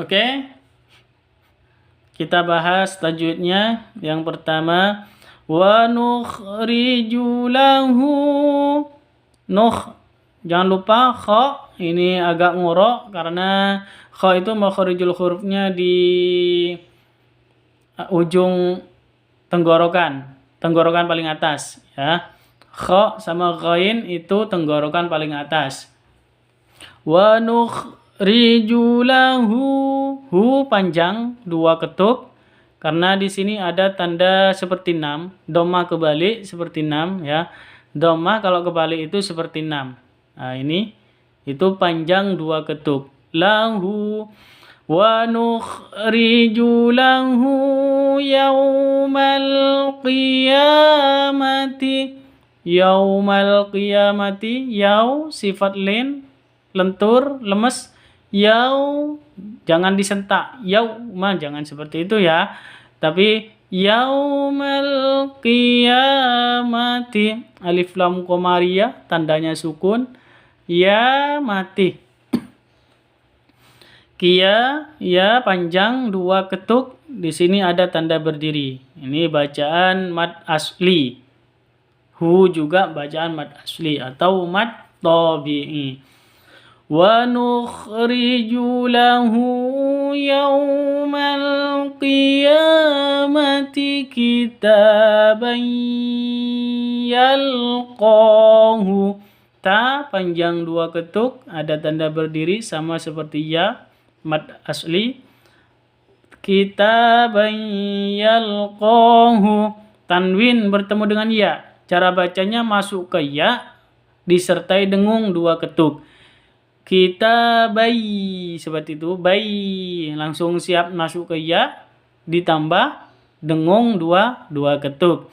Oke. Kita bahas tajwidnya. Yang pertama, wa nukhriju lahu. Jangan lupa kha, ini agak ngorok karena kha itu makhrijul hurufnya di ujung tenggorokan paling atas ya. Kha sama ghain itu tenggorokan paling atas. Wa nukhriju lahu, hu panjang 2 ketuk karena di sini ada tanda seperti 6, dhamma kebalik seperti 6 ya. Dhamma kalau kebalik itu seperti 6. Nah, ini itu panjang 2 ketuk. Lahu wa nukhriju lahu yaumal qiyamati. Yaumal qiyamati, yau sifat lentur, lemes. Yau jangan disentak. Yauma jangan seperti itu ya. Tapi yaumal qiyamati, alif lam qamariyah tandanya sukun. Ya mati. Kia ya panjang 2 ketuk di sini ada tanda berdiri. Ini bacaan mad asli. Hu juga bacaan mad asli atau mad tabi'i. Wa nukhriju lahu yawmal qiyamati kitaban yalqahu. Ta panjang 2 ketuk, ada tanda berdiri sama seperti ya, mad asli. Kitaban yalqahu. Tanwin bertemu dengan ya. Cara bacanya masuk ke ya disertai dengung 2 ketuk. Kita bayi seperti itu, bayi langsung siap masuk ke ya ditambah dengung 2 ketuk.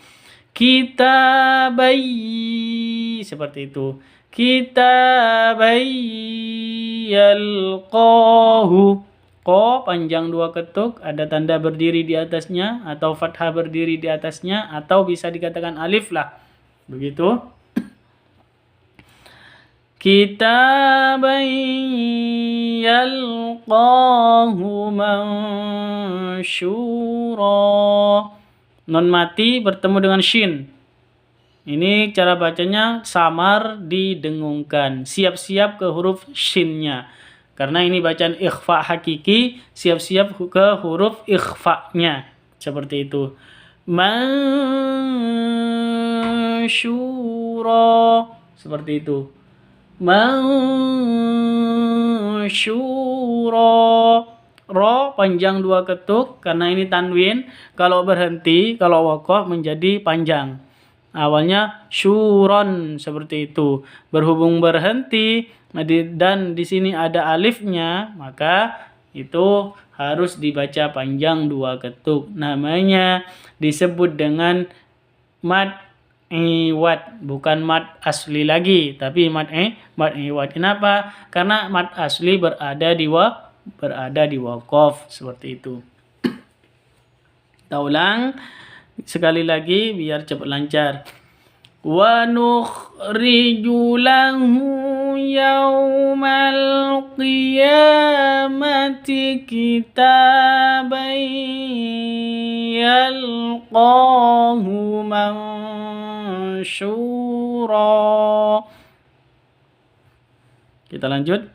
Kita bayi seperti itu. Kita bayi yalqahu. Ko panjang 2 ketuk, ada tanda berdiri di atasnya atau fathah berdiri di atasnya atau bisa dikatakan alif lah. Begitu. Kitaban yalqahu mansyura. Non mati bertemu dengan shin. Ini cara bacanya samar didengungkan. Siap-siap ke huruf shinnya. Karena ini bacaan ikhfa hakiki, siap-siap ke huruf ikhfa-nya. Seperti itu. Mansyura. Seperti itu. Mansyura. Ro panjang 2 ketuk karena ini tanwin. Kalau berhenti, kalau waqaf menjadi panjang. Awalnya syuron seperti itu. Berhubung berhenti dan di sini ada alifnya, maka itu harus dibaca panjang 2 ketuk. Namanya disebut dengan mad iwad, bukan mad asli lagi, tapi mad iwad. Kenapa? Karena mad asli berada di waqaf seperti itu. Kita ulang sekali lagi biar cepat lancar. Wa nukhriju lahu yawmal qiyamati kitaban yalqahu mansyura. Kita lanjut.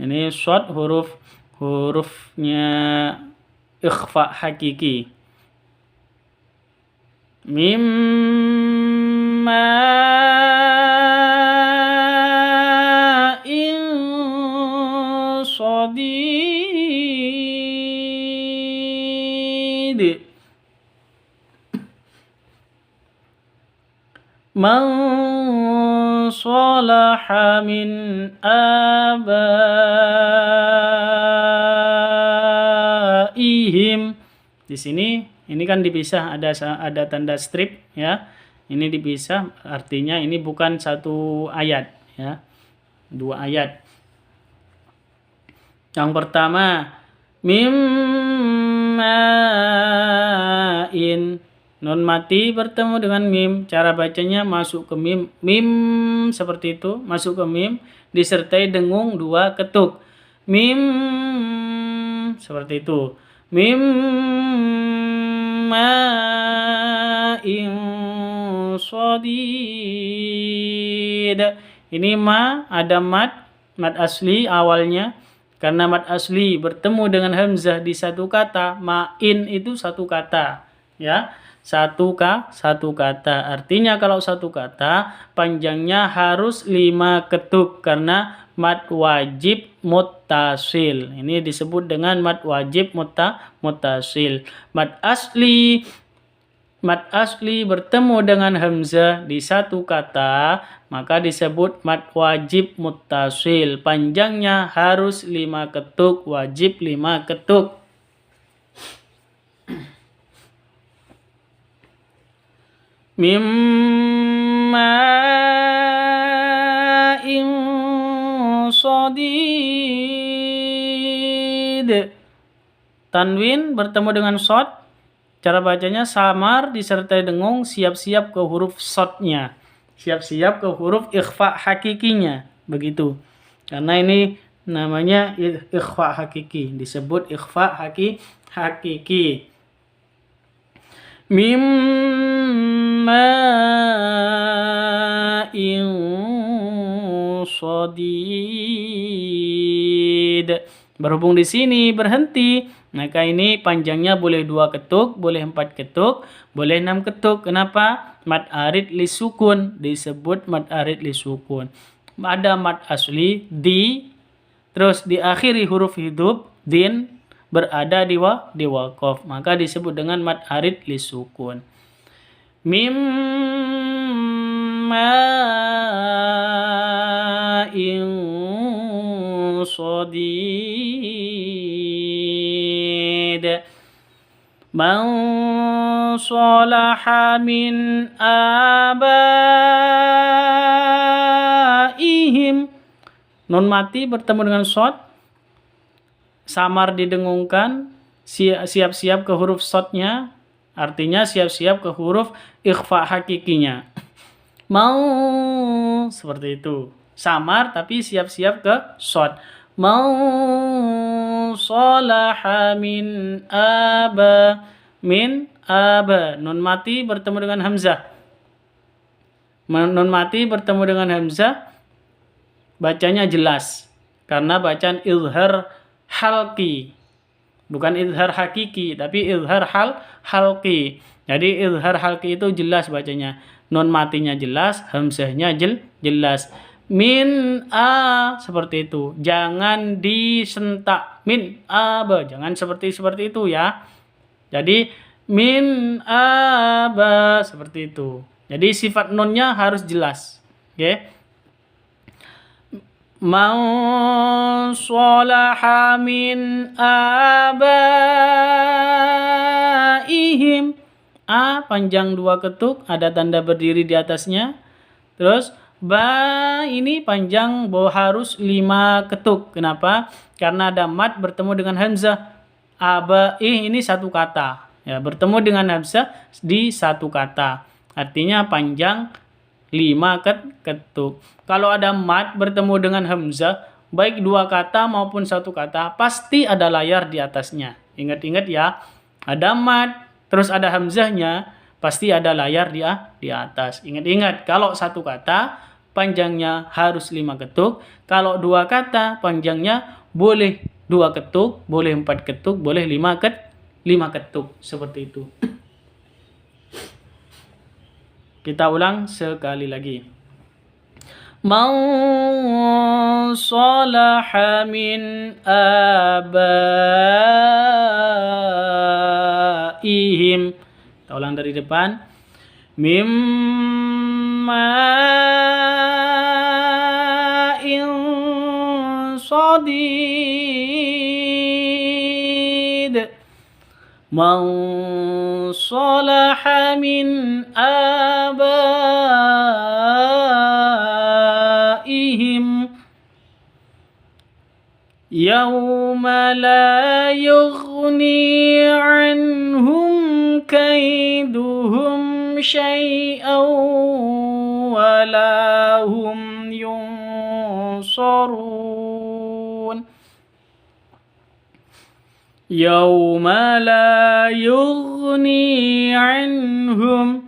Ini shad hurufnya ikhfa hakiki. Mimma in sadid. Man salaha min abaihim. Di sini ini kan dipisah, ada tanda strip ya. Ini dipisah, artinya ini bukan satu ayat ya. 2 ayat. Yang pertama mimmain, nun mati bertemu dengan mim. Cara bacanya masuk ke mim. Mim seperti itu, masuk ke mim disertai dengung 2 ketuk. Mim seperti itu. Mim ma'in sadid. Ini ma ada mad asli awalnya. Karena mad asli bertemu dengan hamzah di satu kata, ma'in itu satu kata, ya. Satu kata. Artinya kalau satu kata panjangnya harus 5 ketuk karena mad wajib muttasil. Ini disebut dengan mad wajib muttasil. Mad asli bertemu dengan hamzah di satu kata, maka disebut mad wajib muttasil. Panjangnya harus 5 ketuk, wajib 5 ketuk. Mimma'in sadid. Tanwin bertemu dengan shad. Cara bacanya samar disertai dengung, siap-siap ke huruf shadnya. Siap-siap ke huruf ikhfa hakikinya. Begitu. Karena ini namanya ikhfa hakiki. Disebut ikhfa hakiki. Mimma sadid. Berhubung di sini berhenti, maka ini panjangnya boleh 2 ketuk, boleh 4 ketuk, boleh 6 ketuk. Kenapa? Mad arid li sukun, disebut mad arid li sukun. Ada mad asli di, terus diakhiri huruf hidup din, berada di waqaf, maka disebut dengan mad arid li sukun. Mimma'in sadid. Man salaha min abaihim. Nun mati bertemu dengan shad, samar didengungkan, siap-siap ke huruf shadnya, artinya siap-siap ke huruf ikhfa hakikinya. Mau seperti itu. Samar tapi siap-siap ke shad. Mau salaha min aba. Min aba. Nun mati bertemu dengan hamzah. Nun mati bertemu dengan hamzah, bacanya jelas. Karena bacaan izhar halqi. Bukan izhar hakiki, tapi izhar halqi. Jadi izhar halqi itu jelas bacanya. Nun matinya jelas, hamzahnya jelas. Min a, seperti itu. Jangan disentak. Min aba, jangan seperti itu ya. Jadi min aba, seperti itu. Jadi sifat nunnya harus jelas. Oke. Man salaha min abaihim. A panjang 2 ketuk, ada tanda berdiri di atasnya. Terus ba ini panjang harus 5 ketuk. Kenapa? Karena ada mad bertemu dengan hamzah. Abaih ini satu kata. Ya, bertemu dengan hamzah di satu kata. Artinya panjang 5 ketuk. Kalau ada mad bertemu dengan hamzah, baik 2 kata maupun 1 kata, pasti ada layar di atasnya. Ingat-ingat ya, ada mad, terus ada hamzahnya, pasti ada layar di atas. Ingat-ingat, kalau 1 kata, panjangnya harus 5 ketuk. Kalau 2 kata, panjangnya boleh 2 ketuk, boleh 4 ketuk, boleh 5 ketuk. Seperti itu. Kita ulang sekali lagi. Man salaha min abaihim. Kita ulang dari depan. Mimma'in sadid. Man salaha min abaihim. Yawma la yughni anhum kaiduhum syai'an wa la hum yunsarun. Yawma la yughni anhum.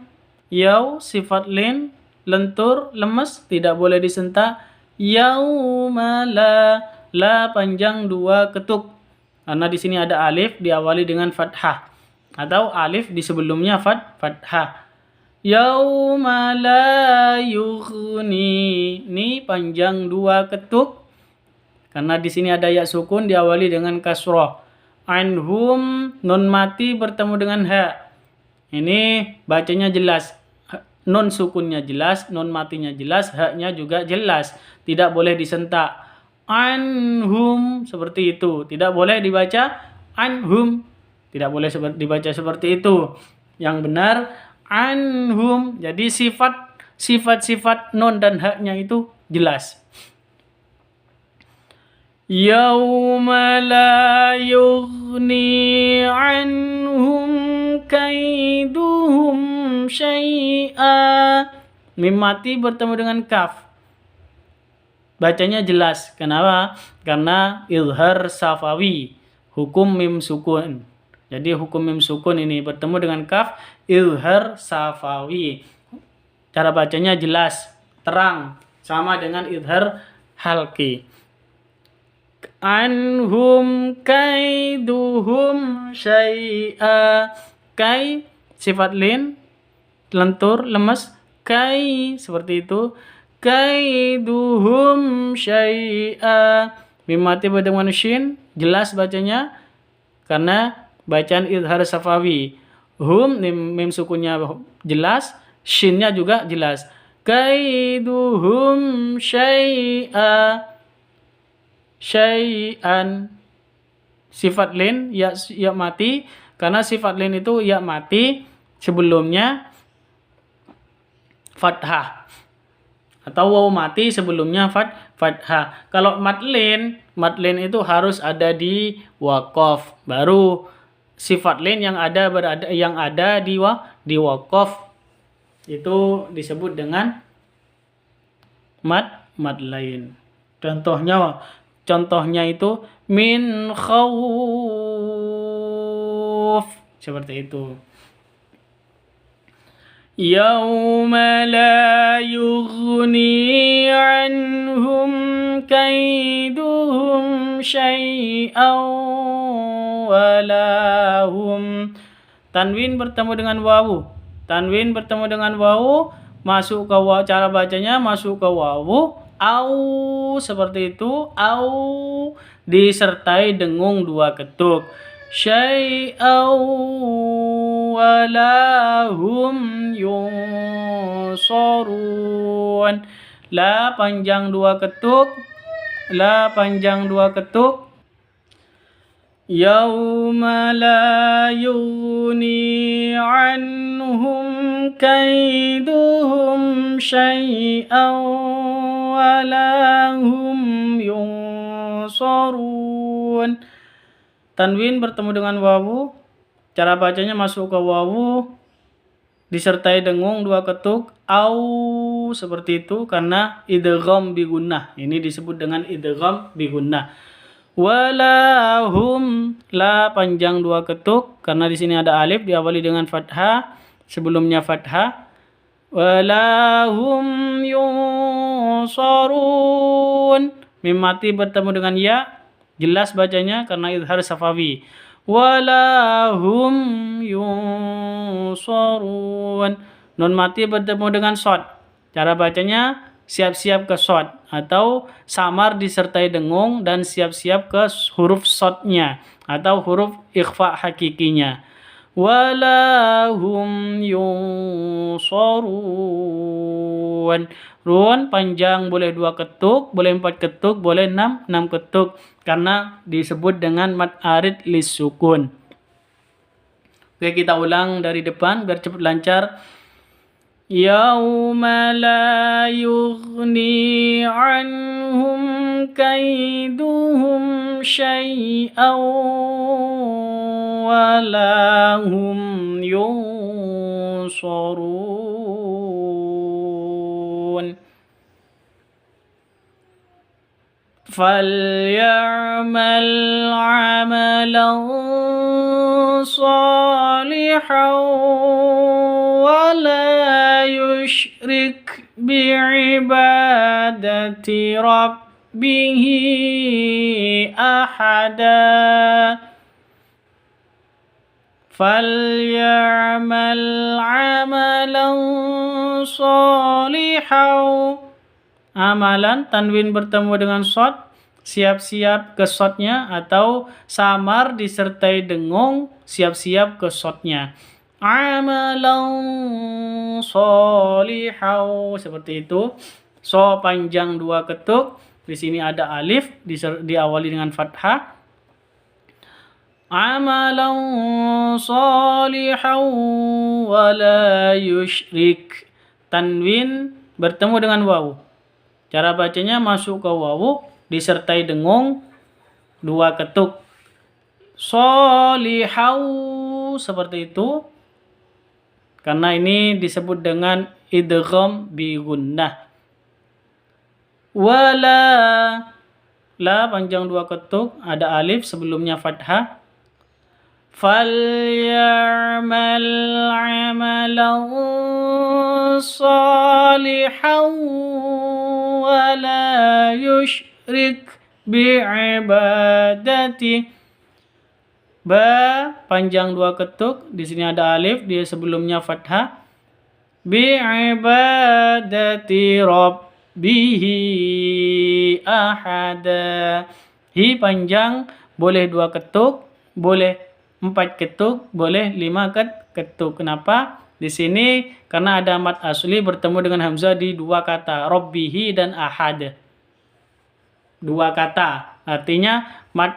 Yaw sifat lin, lentur, lemes, tidak boleh disentak. Yawma la panjang 2 ketuk. Karena di sini ada alif diawali dengan fathah atau alif di sebelumnya fathah. Yawma la yughni. Ini panjang 2 ketuk. Karena di sini ada ya sukun diawali dengan kasroh. Anhum, nun mati bertemu dengan ha. Ini bacanya jelas. Nun sukunnya jelas, nun matinya jelas, ha-nya juga jelas. Tidak boleh disentak. Anhum, seperti itu. Tidak boleh dibaca anhum. Tidak boleh dibaca seperti itu. Yang benar anhum. Jadi sifat-sifat nun dan ha-nya itu jelas. Yawma la yughni anhum kaiduhum syai'a. Mim mati bertemu dengan kaf. Bacanya jelas. Kenapa? Karena izhar safawi. Hukum mim sukun. Jadi hukum mim sukun ini bertemu dengan kaf izhar safawi. Cara bacanya jelas, terang, sama dengan izhar halqi. Anhum kaiduhum syai'a. Kai sifat lin, lentur, lemes. Kai seperti itu. Kaiduhum syai'a. Mim mati bertemu shin, jelas bacanya karena bacaan izhar safawi. Hum mim sukunnya jelas, shinnya juga jelas. Kaiduhum syai'a. Syai'an sifat lin ya mati, karena sifat lin itu ya mati sebelumnya fathah atau waw mati sebelumnya fathah. Kalau madlin itu harus ada di waqaf, baru sifat lin yang ada di waqaf itu disebut dengan mad lain. Contohnya itu min khawf, seperti itu. Yauma la yughni anhum kaiduhum syai'an wala hum. Tanwin bertemu dengan wawu. Masuk ke wawu, cara bacanya masuk ke wawu au, seperti itu. Au disertai dengung 2 ketuk. Syai'an wala hum yunsarun. La panjang 2 ketuk. Yauma la yughni anhum kaiduhum syai'an wala hum yunsarun. Tanwin bertemu dengan wawu, cara bacanya masuk ke wawu disertai dengung 2 ketuk. Au, seperti itu karena idgham bi gunnah. Ini disebut dengan idgham bi gunnah. Wala hum, la panjang 2 ketuk karena di sini ada alif diawali dengan fathah, sebelumnya fathah. Wala hum yunsarun. Mim mati bertemu dengan ya, jelas bacanya karena izhar safawi. Wala hum yunsarun. Nun mati bertemu dengan shad. Cara bacanya siap-siap ke shad atau samar disertai dengung dan siap-siap ke huruf shadnya atau huruf ikhfa hakikinya. Wala hum yunsarun. Run panjang boleh 2 ketuk, boleh 4 ketuk, boleh 6 ketuk karena disebut dengan mad arid lis sukun. Oke, kita ulang dari depan biar cepat lancar. Yauma la yughni anhum kaiduhum syai'an wala hum yunsarun. فليعمل عملا صالحا ولا يشرك بعبادة ربه أحدا. فليعمل عملا صالحا. Amalan tanwin bertemu dengan shad, siap-siap ke shadnya atau samar disertai dengung, siap-siap ke shadnya. Amalan sholihau, seperti itu. So panjang 2 ketuk. Di sini ada alif diawali dengan fathah. Amalan sholihau wala yusyrik. Tanwin bertemu dengan wawu. Cara bacanya masuk ke wawu disertai dengung 2 ketuk. Sholihau, seperti itu. Karena ini disebut dengan idgham bi gunnah. Wala, la panjang 2 ketuk, ada alif sebelumnya fathah. فليعمل عملا صالحا ولا يشرك بعبادته. Ba panjang 2 ketuk, di sini ada alif, dia sebelumnya fathah. Bi'ibadati rabbihi ahada. Hi panjang, boleh 2 ketuk, boleh 4 ketuk, boleh 5 ketuk. Kenapa? Di sini karena ada mad asli bertemu dengan hamzah di 2 kata, rabbihi dan ahad. 2 kata. Artinya mad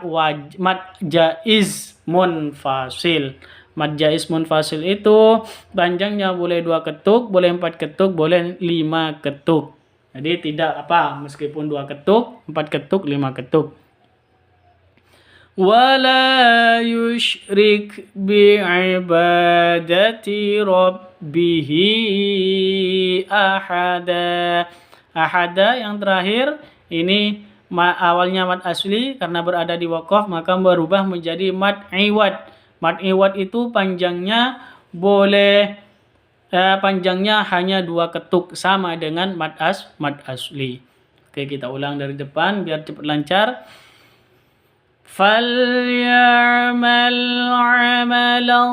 jaiz munfasil. Mad jaiz munfasil itu panjangnya boleh 2 ketuk, boleh 4 ketuk, boleh 5 ketuk. Jadi tidak apa, meskipun 2 ketuk, 4 ketuk, 5 ketuk. Wala yushrik bi'ibadati rabbihi ahada. Ahada yang terakhir ini awalnya mad asli, karena berada di waqaf maka berubah menjadi mad iwad. Mad iwad itu panjangnya panjangnya hanya 2 ketuk, sama dengan mad asli. Oke, kita ulang dari depan biar cepat lancar. فَلْيَعْمَلْ عَمَلًا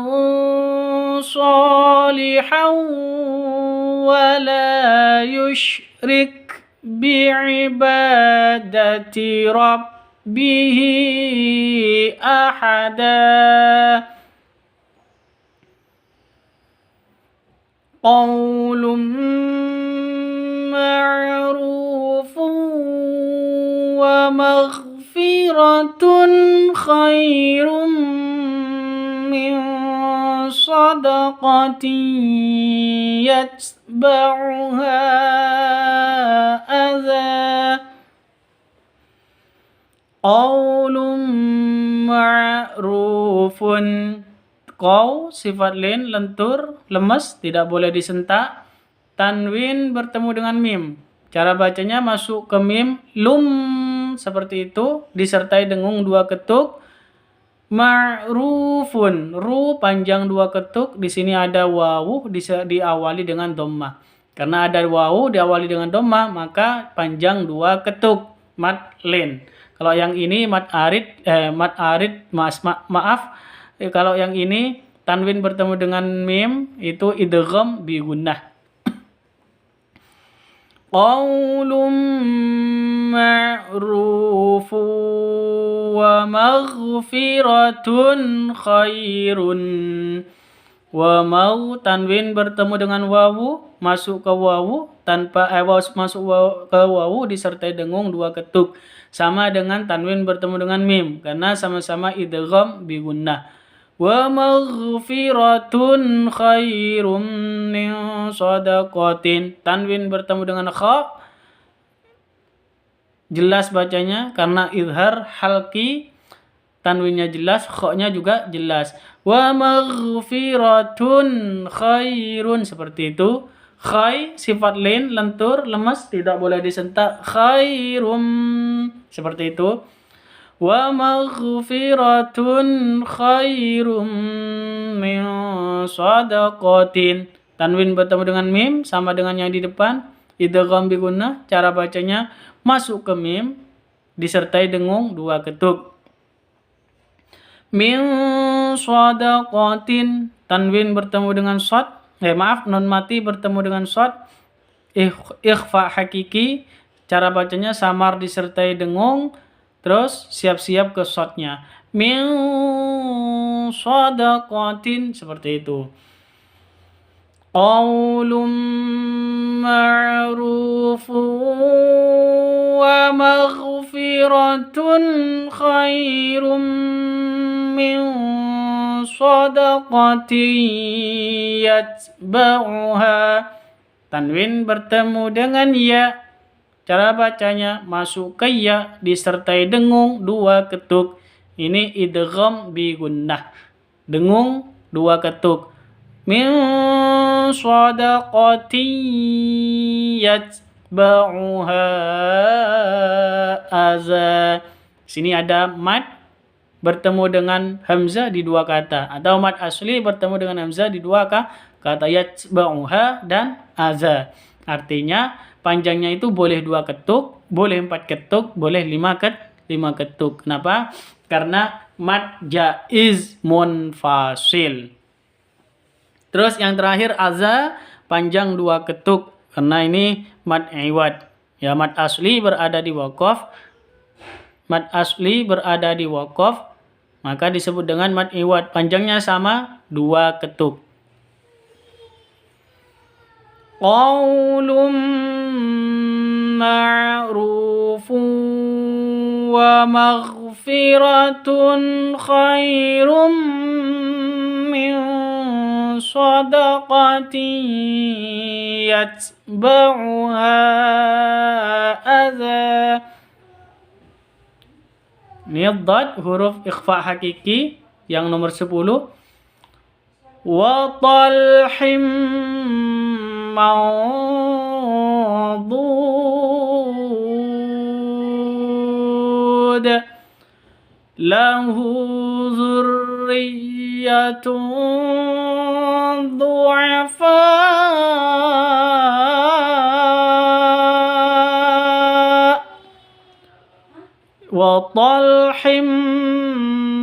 صَالِحًا وَلَا يُشْرِكْ بِعِبَادَةِ رَبِّهِ أَحَدًا. قَوْلٌ مَعْرُوفٌ وَمَغْفِرَةٌ خَيْرٌ مِّن صَدَقَةٍ يَتْبَعُهَا أَذًى. قَوْلٌ مَعْرُوفٌ. Qaw sifat lin, lentur, lemes, tidak boleh disentak. Tanwin bertemu dengan mim. Cara bacanya masuk ke mim, lum, seperti itu, disertai dengung 2 ketuk. Ma'rufun, ru panjang 2 ketuk, di sini ada wawu diawali dengan dhammah. Karena ada wawu diawali dengan dhammah, maka panjang 2 ketuk, mad lin. Kalau yang ini mad arid, kalau yang ini tanwin bertemu dengan mim, itu idgham bi gunnah. Qaulun ma'rufun wa maghfiratun khairun. Wa mau tanwin bertemu dengan wawu, masuk ke wawu tanpa masuk ke wawu disertai dengung 2 ketuk. Sama dengan tanwin bertemu dengan mim, karena sama-sama idgham bi gunnah. Wa maghfiratun khairum min shadaqatin. Tanwin bertemu dengan kha, jelas bacanya karena izhar halqi, tanwinnya jelas, kha-nya juga jelas. Wa maghfiratun khairun, seperti itu. Khai sifat lin, lentur, lemas, tidak boleh disentak. Khairum, seperti itu. Wa maghfiratun khairum min shadaqatin. Tanwin bertemu dengan mim, sama dengan yang di depan, idgham bi gunnah. Cara bacanya masuk ke mim disertai dengung 2 ketuk. Min shadaqatin, tanwin bertemu dengan shad, nun mati bertemu dengan shad, ikhfa hakiki. Cara bacanya samar disertai dengung. Terus siap-siap ke shadnya. Min shadaqatin, seperti itu. Qaulun ma'rufun wa maghfiratun khairum min shadaqatin yatba'uha. Tanwin bertemu dengan ya. Cara bacanya masuk ke ya disertai dengung 2 ketuk. Ini idgham bi gunnah. Dengung 2 ketuk. Min shadaqatin yatba'uha aza. Sini ada mad bertemu dengan hamzah di dua kata, atau mad asli bertemu dengan hamzah di dua kata yatsba'uha dan aza. Artinya panjangnya itu boleh 2 ketuk, boleh 4 ketuk, boleh 5 ketuk. Kenapa? Karena mad jaiz munfasil. Terus yang terakhir aza panjang 2 ketuk karena ini mad iwad. Ya, mad asli berada di waqaf. Mad asli berada di waqaf, maka disebut dengan mad iwad. Panjangnya sama 2 ketuk. Qaulun ma'rufun wa maghfiratun khairum min sadaqatin yatba'uha adza. Ini dhad huruf ikhfa hakiki yang nomor 10. Wa talhim mawdud lahu zurriyatun du'afa wa talhim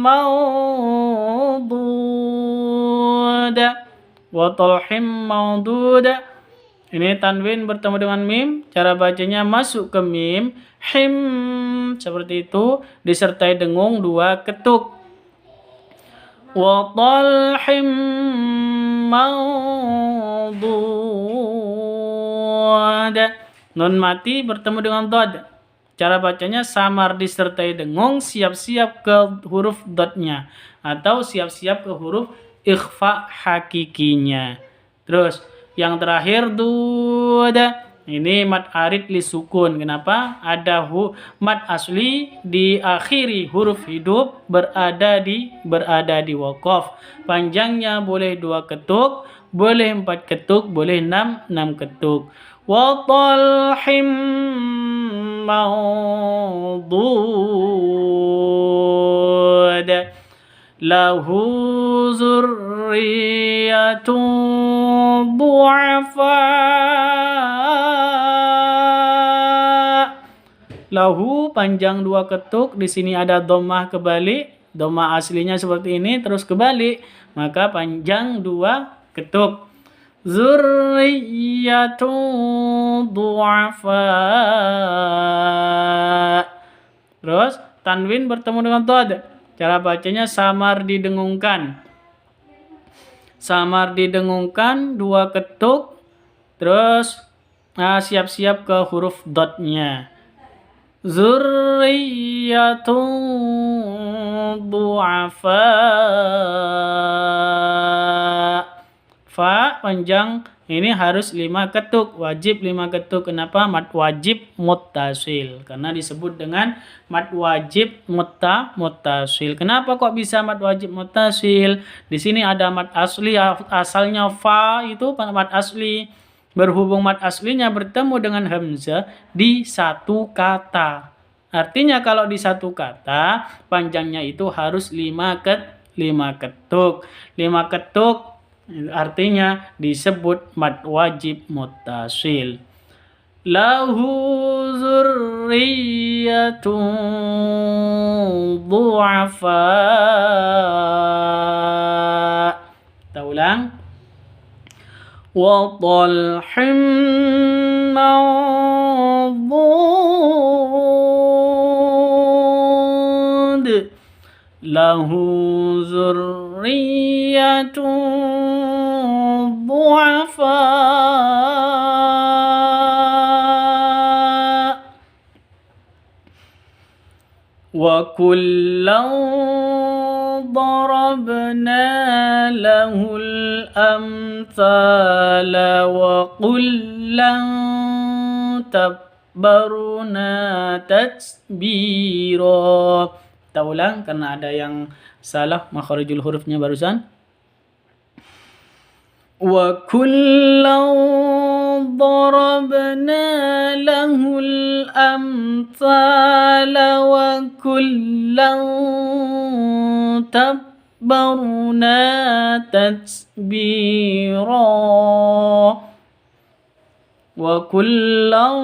mawdud wa talhim mawdud. Ini tanwin bertemu dengan mim, cara bacanya masuk ke mim, him seperti itu, disertai dengung 2 ketuk. Wa talhim mawdud. Nun mati bertemu dengan dhad. Cara bacanya samar disertai dengung, siap-siap ke huruf dotnya atau siap-siap ke huruf ikhfa hakikinya. Terus yang terakhir dud. Ini mad arid li sukun. Kenapa? Ada mad asli diakhiri huruf hidup berada di waqaf. Panjangnya boleh 2 ketuk, boleh 4 ketuk, boleh 6 ketuk. Wa talhim mawdud lahu zurriyatun du'afa. Lahu panjang 2 ketuk, di sini ada dhammah kebalik, dhammah aslinya seperti ini terus kebalik, maka panjang 2 ketuk. Zurriyatun du'afa. Terus tanwin bertemu dengan dhad. Cara bacanya samar didengungkan. Samar didengungkan 2 ketuk. Terus siap-siap ke huruf dotnya. Zurriyatun du'afa. Fa panjang ini harus 5 ketuk, wajib 5 ketuk. Kenapa? Mad wajib muttasil, karena disebut dengan mad wajib muttasil. Kenapa kok bisa mad wajib muttasil? Di sini ada mad asli, asalnya fa itu mad asli. Berhubung mad aslinya bertemu dengan hamzah di 1 kata. Artinya kalau di 1 kata panjangnya itu harus 5 ketuk. 5 ketuk artinya disebut mad wajib muttasil. Lahu zurriyatun du'afa. Kita ulang. Wa talhim mawdud lahu zurriyatun du'afa. Wa kullan darabna lahul amthala wa kullan tabbarna tatbira. Kita ulang karena ada yang salah makharijul hurufnya barusan. Wa kullan darabna lahul amthala wa kullan tabbaruna tatsbira wa kullan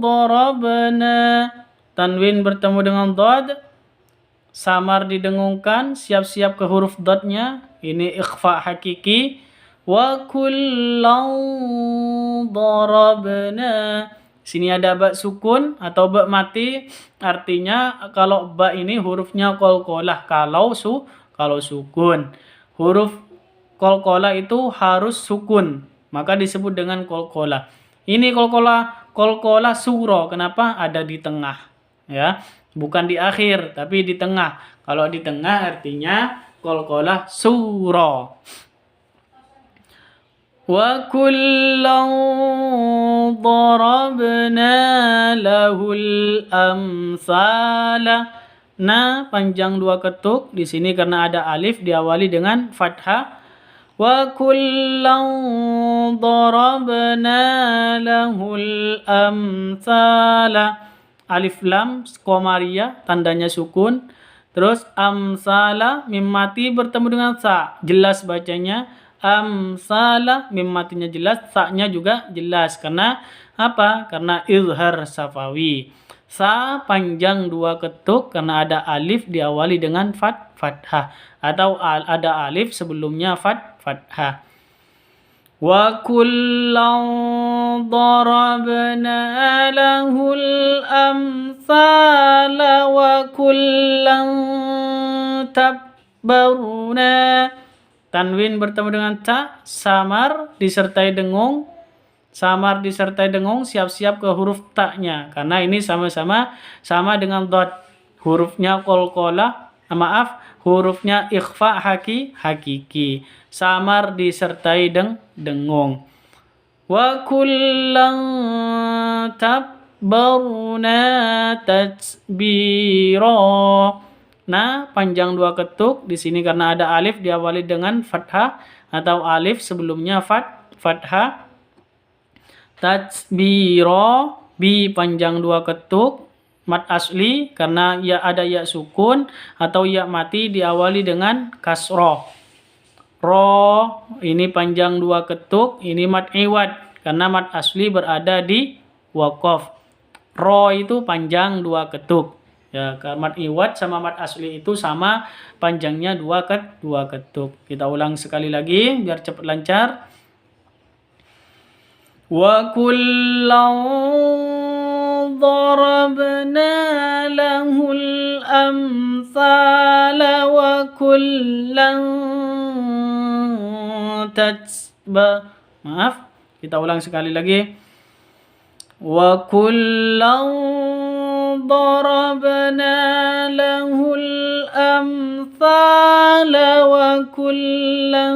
darabna. Tanwin bertemu dengan dad, samar didengungkan, siap-siap ke huruf dadnya. Ini ikhfa hakiki. Wa kullan darabna. Sini ada ba sukun atau ba mati. Artinya kalau ba ini hurufnya qalqalah, kalau sukun. Huruf qalqalah itu harus sukun, maka disebut dengan qalqalah. Ini qalqalah sura. Kenapa? Ada di tengah. Ya, bukan di akhir tapi di tengah. Kalau di tengah artinya qalqalah sura. Wa kullan darabna lahul amsala. Nah, panjang dua ketuk di sini karena ada alif diawali dengan fathah. Wa kullan darabna lahul amsala. Alif lam komariah tandanya sukun. Terus amsala mim mati bertemu dengan sa, jelas bacanya amsala, mim matinya jelas, sa-nya juga jelas. Karena apa? Karena izhar safawi. Sa panjang dua ketuk karena ada alif diawali dengan fathah atau ada alif sebelumnya fathah. Wa kullan darabna lahul amsala wa kullan tabbaruna. Tanwin bertemu dengan ta, samar disertai dengung. Samar disertai dengung, siap-siap ke huruf ta-nya. Karena ini sama dengan dot. Hurufnya qalqalah, hurufnya ikhfa hakiki. Samar disertai dengung. Wa kullan tabbaruna tatsbira. Nah, panjang dua ketuk di sini karena ada alif diawali dengan fathah atau alif sebelumnya fathah. Tatsbira, bi panjang dua ketuk, mat asli karena ya ada ya sukun atau ya mati diawali dengan kasroh. Ro ini panjang dua ketuk, ini mat iwad karena mat asli berada di waqaf. Ro itu panjang dua ketuk. Ya, mat iwad sama mat asli itu sama panjangnya dua ketuk. Kita ulang sekali lagi biar cepat lancar. Wa kullan darabna lahul amsala wa kullan kita ulang sekali lagi. Wa kullan darabna lahul amsala wa kullan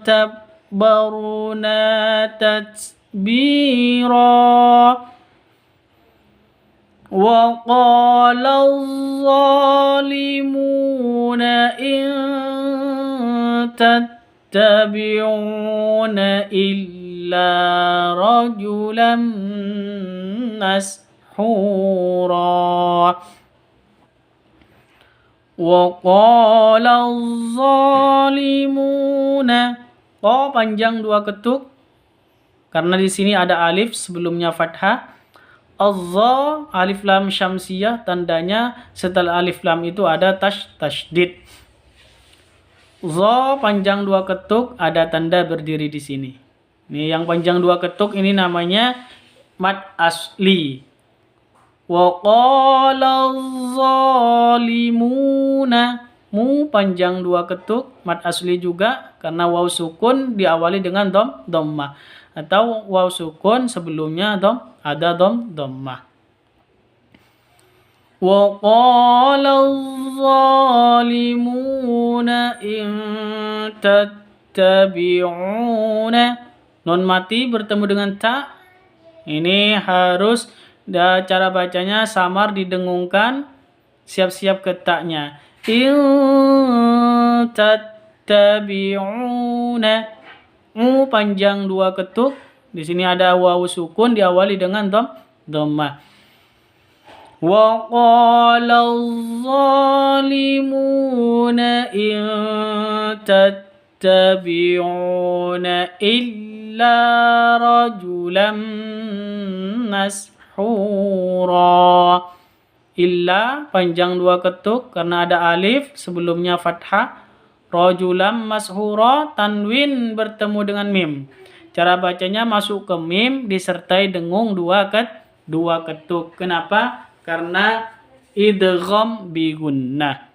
tabbaruna tatsbira. Wa qala adh-dhalimuna in tattabi'una illa rajulan mashura. Wa qala adh-dhalimuna. Oh, panjang dua ketuk karena di sini ada alif sebelumnya fathah. Adza alif lam syamsiyah, tandanya setelah alif lam itu ada tasydid. Za panjang dua ketuk ada tanda berdiri di sini. Ini yang panjang dua ketuk ini namanya mad asli. Wa qala adh-dhalimuna. Mu panjang dua ketuk, mad asli juga karena waw sukun diawali dengan dhammah atau waw sukun sebelumnya ada dhammah. Wa qala adh-dhalimuna in tattabi'una. Non mati bertemu dengan ta. Ini harus cara bacanya samar didengungkan, siap-siap ke ta-nya. In tattabi'una. Panjang dua ketuk. Di sini ada waw sukun diawali dengan dhammah. وقال الظالمون إن تتبعون إلا رجلا مسحورا. Illa panjang dua ketuk karena ada alif sebelumnya fathah. Rajulam mashura tanwin bertemu dengan mim. Cara bacanya masuk ke mim disertai dengung dua ketuk. Kenapa? Karena idgham bi gunnah.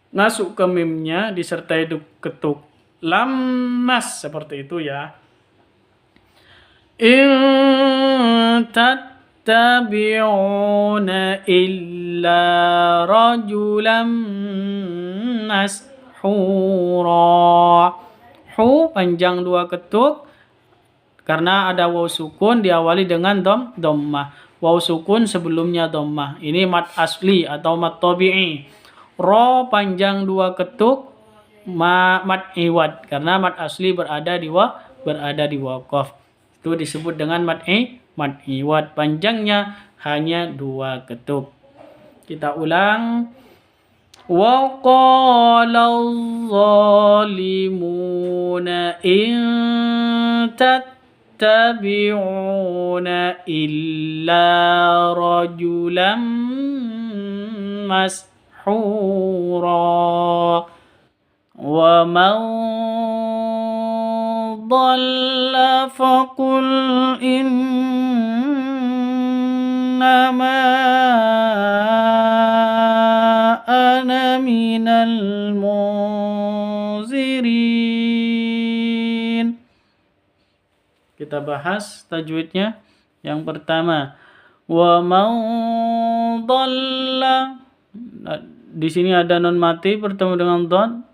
Masuk ke mimnya disertai ketuk. Lammas seperti itu ya. In tattabi'una illa rajulam mashura. Hu panjang dua ketuk karena ada waw sukun diawali dengan dhammah. Waw sukun sebelumnya dhammah. Ini mad asli atau mad tabi'i. Ro panjang dua ketuk mad iwad karena mad asli berada di waqaf. Itu disebut dengan mad iwad. Panjangnya hanya dua ketuk. Kita ulang. Wa qala adh-dhalimuna in tattabi'una illa rajulan mashura. Wa man dhalla faqul innama ana minal munzirin. Kita bahas tajwidnya. Yang pertama, wa man dhalla. Di sini ada nun mati bertemu dengan dhad.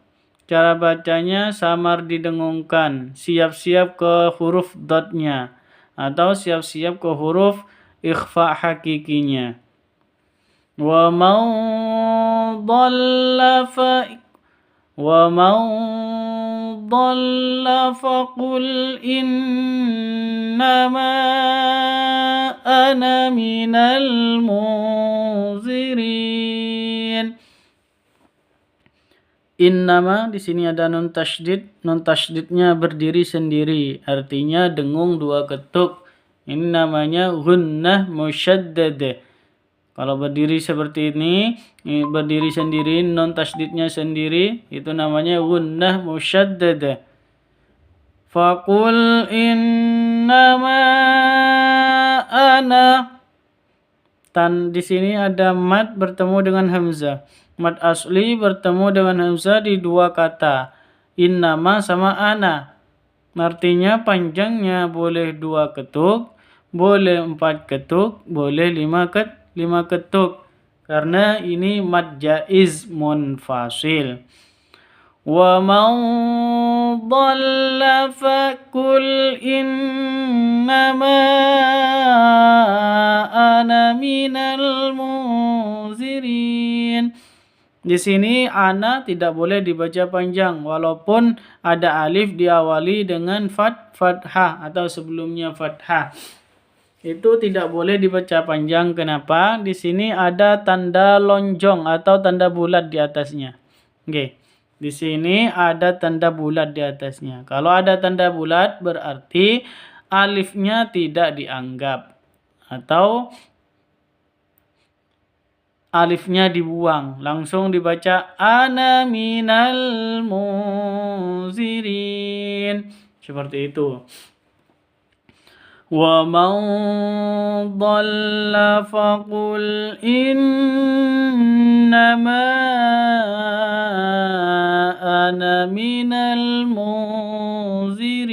Cara bacanya samar didengungkan, siap-siap ke huruf dotnya atau siap-siap ke huruf ikhfa hakikinya. Wa man dhalla faqul innama ana minal munzirin. Innama di sini ada nun tasydid. Nun tasydidnya berdiri sendiri, artinya dengung dua ketuk. Ini namanya gunnah musyaddadah. Kalau berdiri seperti ini berdiri sendiri, nun tasydidnya sendiri, itu namanya gunnah musyaddadah. Faqul innama ana. Di sini ada mad bertemu dengan hamzah. Mad asli bertemu dengan hamzah di dua kata. Innama sama ana. Artinya panjangnya boleh dua ketuk, boleh empat ketuk, boleh lima ketuk. Karena ini mad jaiz munfasil. Wa man dhalla faqul innama ana minal munzirin. Di sini ana tidak boleh dibaca panjang walaupun ada alif diawali dengan fathah atau sebelumnya fathah. Itu tidak boleh dibaca panjang. Kenapa? Di sini ada tanda lonjong atau tanda bulat di atasnya. Oke. Di sini ada tanda bulat di atasnya. Kalau ada tanda bulat berarti alifnya tidak dianggap atau alifnya dibuang, langsung dibaca ana minal munzirin. Seperti itu. Wa man dhalla faqul innama ana minal munzirin.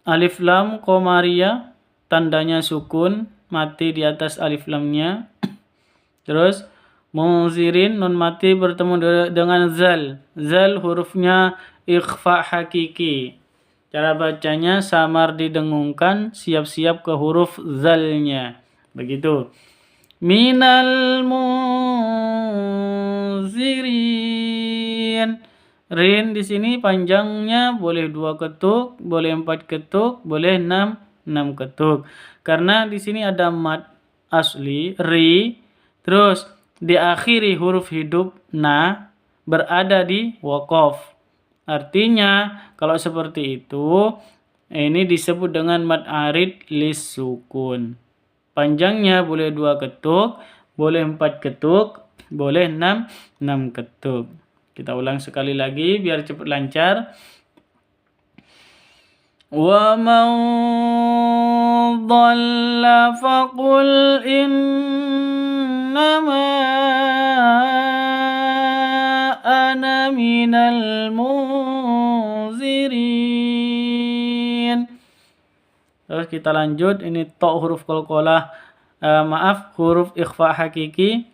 Alif lam qamariyah tandanya sukun, mati di atas alif lamnya. Terus munzirin nun mati bertemu dengan zal. Zal hurufnya ikhfa hakiki. Cara bacanya samar didengungkan, siap-siap ke huruf zalnya. Begitu. Minal munzirin. Rin di sini panjangnya boleh dua ketuk, boleh empat ketuk, boleh enam 6 ketuk. Karena di sini ada mad asli ri, terus diakhiri huruf hidup na berada di waqaf. Artinya kalau seperti itu ini disebut dengan mad arid lis sukun. Panjangnya boleh 2 ketuk, boleh 4 ketuk, boleh 6 ketuk. Kita ulang sekali lagi biar cepat lancar. Wa man dhalla faqul innama ana minal munzirin. Terus kita lanjut, ini to huruf qalqalah, huruf ikhfa hakiki.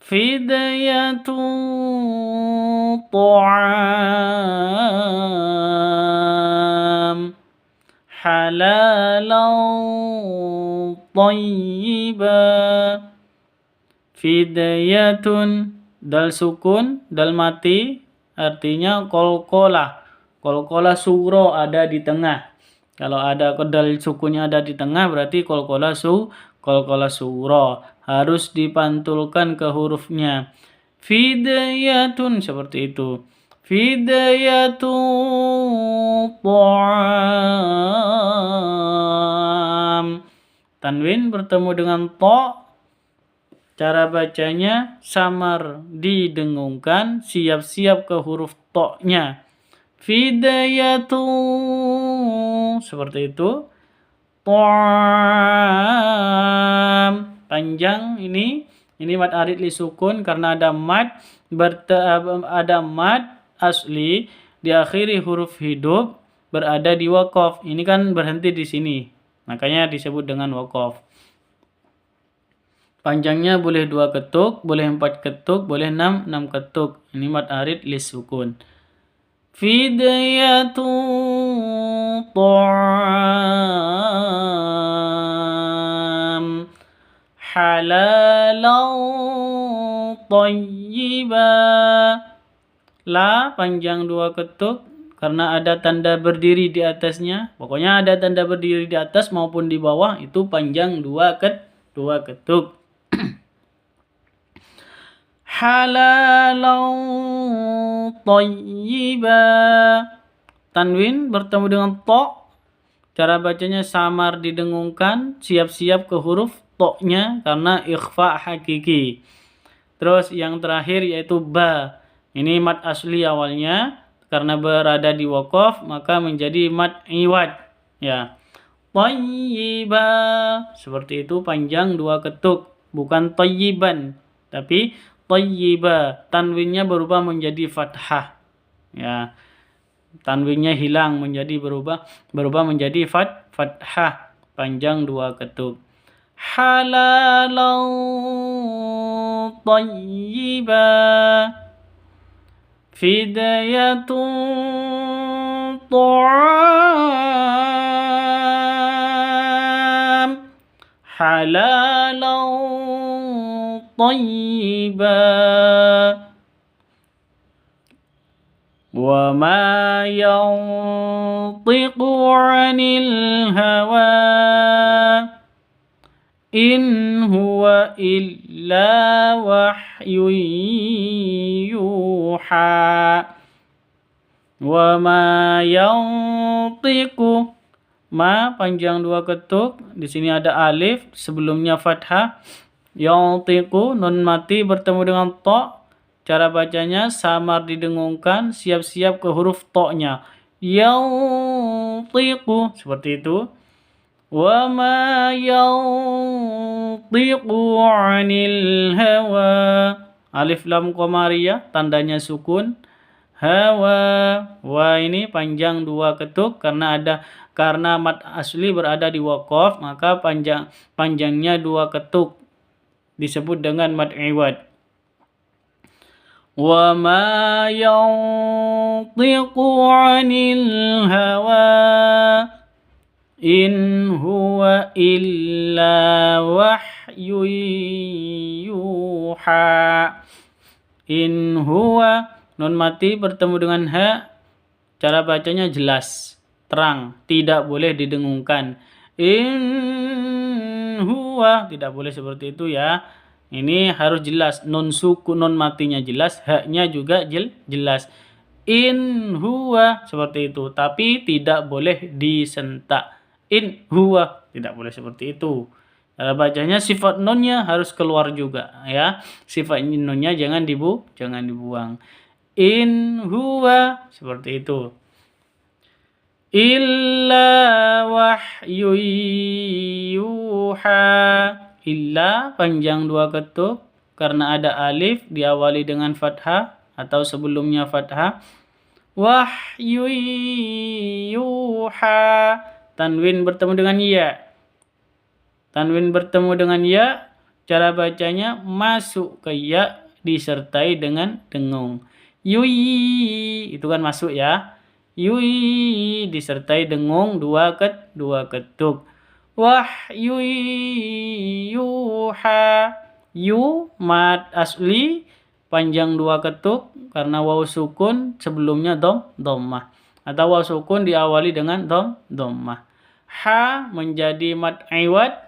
Fidyatun ta'am halalan thayyiba. Fidyatun, dal sukun, dal mati, artinya qalqalah. Qalqalah sugro ada di tengah. Kalau ada dal sukunnya ada di tengah berarti qalqalah sugro. Harus dipantulkan ke hurufnya. Fidyatun seperti itu. Fidyatun ta'am. Tanwin bertemu dengan to. Cara bacanya samar didengungkan, siap-siap ke huruf to-nya. Fidyatun seperti itu. Ta'am. Panjang ini mad arid li sukun karena ada mad asli diakhiri huruf hidup berada di waqaf. Ini kan berhenti di sini. Makanya disebut dengan waqaf. Panjangnya boleh 2 ketuk, boleh 4 ketuk, boleh 6 ketuk. Ini mad arid li sukun. Fidyatun ta'am halalan thayyiba. La panjang 2 ketuk karena ada tanda berdiri di atasnya. Pokoknya ada tanda berdiri di atas maupun di bawah itu panjang 2 ketuk. Halalan thayyiba. Tanwin bertemu dengan to. Cara bacanya samar didengungkan, siap-siap ke huruf to-nya karena ikhfa hakiki. Terus yang terakhir yaitu ba. Ini mad asli awalnya, karena berada di waqaf maka menjadi mad iwad. Ya. Thayyiba. Seperti itu panjang 2 ketuk, bukan thayyiban, tapi thayyiba. Tanwinnya berubah menjadi fathah. Ya. Tanwinnya hilang menjadi berubah menjadi fathah, panjang 2 ketuk. Halalan thayyiba. Fidyatun ta'am halalan thayyiba. Wa ma yantiqu 'anil hawa in huwa illa wahyun yuha. Wa ma yantiqu, ma panjang 2 ketuk, di sini ada alif, sebelumnya fathah. Yantiqu nun mati bertemu dengan to. Cara bacanya samar didengungkan, siap-siap ke huruf to-nya. Yantiqu seperti itu. Wa ma yantiqu 'anil hawa. Alif lam qamariyah tandanya sukun. Hawa. Wa ini panjang 2 ketuk karena mad asli berada di waqaf, maka panjangnya 2 ketuk disebut dengan mad iwad. Wa ma yantiqu 'anil hawa in huwa illa wahyun yuha. In huwa nun mati bertemu dengan ha. Cara bacanya jelas. terang, tidak boleh didengungkan. In huwa, tidak boleh seperti itu ya. Ini harus jelas, nun sukun, nun matinya jelas, haknya juga jelas. In huwa, seperti itu, tapi tidak boleh disentak. In huwa, tidak boleh seperti itu. Cara bacanya sifat nunnya harus keluar juga ya. Sifat nunnya jangan dibuang. In huwa, seperti itu. Illa wahyu yuha. Illa panjang dua ketuk karena ada alif diawali dengan fathah atau sebelumnya fathah. Wahyu yuha. Tanwin bertemu dengan ya. Tanwin bertemu dengan ya, cara bacanya masuk ke ya disertai dengan dengung. Yui, itu kan masuk ya. Yui disertai dengung dua ketuk. Wah yui yuha. Yu mad asli panjang dua ketuk karena waw sukun sebelumnya dhammah. Atau waw sukun diawali dengan dhammah. Ha menjadi mad iwad.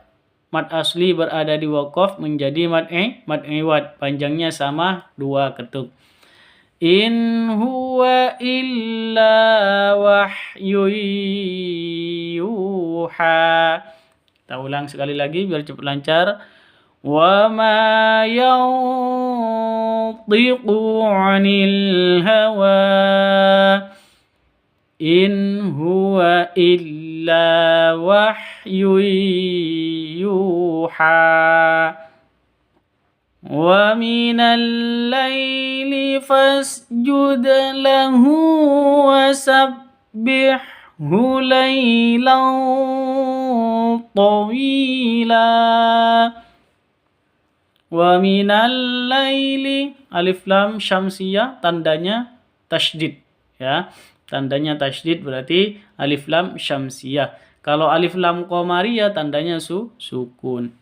Mad asli berada di waqaf menjadi mad iwad. Panjangnya sama dua ketuk. In huwa illa wahyu yuha. Kita ulang sekali lagi biar cepat lancar. Wa ma yantiqu 'anil hawa. In huwa illa wahyu yuha. Wa minal laili fasjud lahu wa sabbihhu laylan tawila. Wa minal laili, alif lam syamsiyah tandanya tasydid ya. Tandanya tasydid berarti alif lam syamsiyah. Kalau alif lam qamariyah tandanya sukun.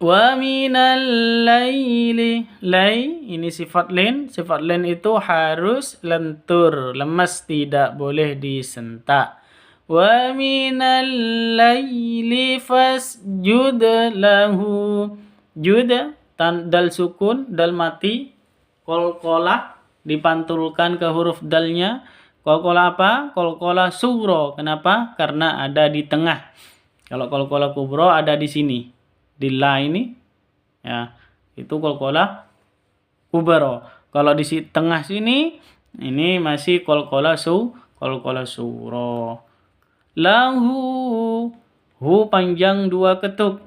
Wa minal laili. Lay ini sifat len. Sifat len itu harus lentur, lemas, tidak boleh disentak. Wa minal laili fasjud lahu. Jud dal sukun, dal mati, qalqalah dipantulkan ke huruf dalnya. Qalqalah apa? Qalqalah sugro. Kenapa? Karena ada di tengah. Kalau qalqalah kubro ada di sini. Di la ini ya, itu qalqalah kubro. Kalau di tengah sini ini masih qalqalah sugro. Lahu, hu panjang dua ketuk.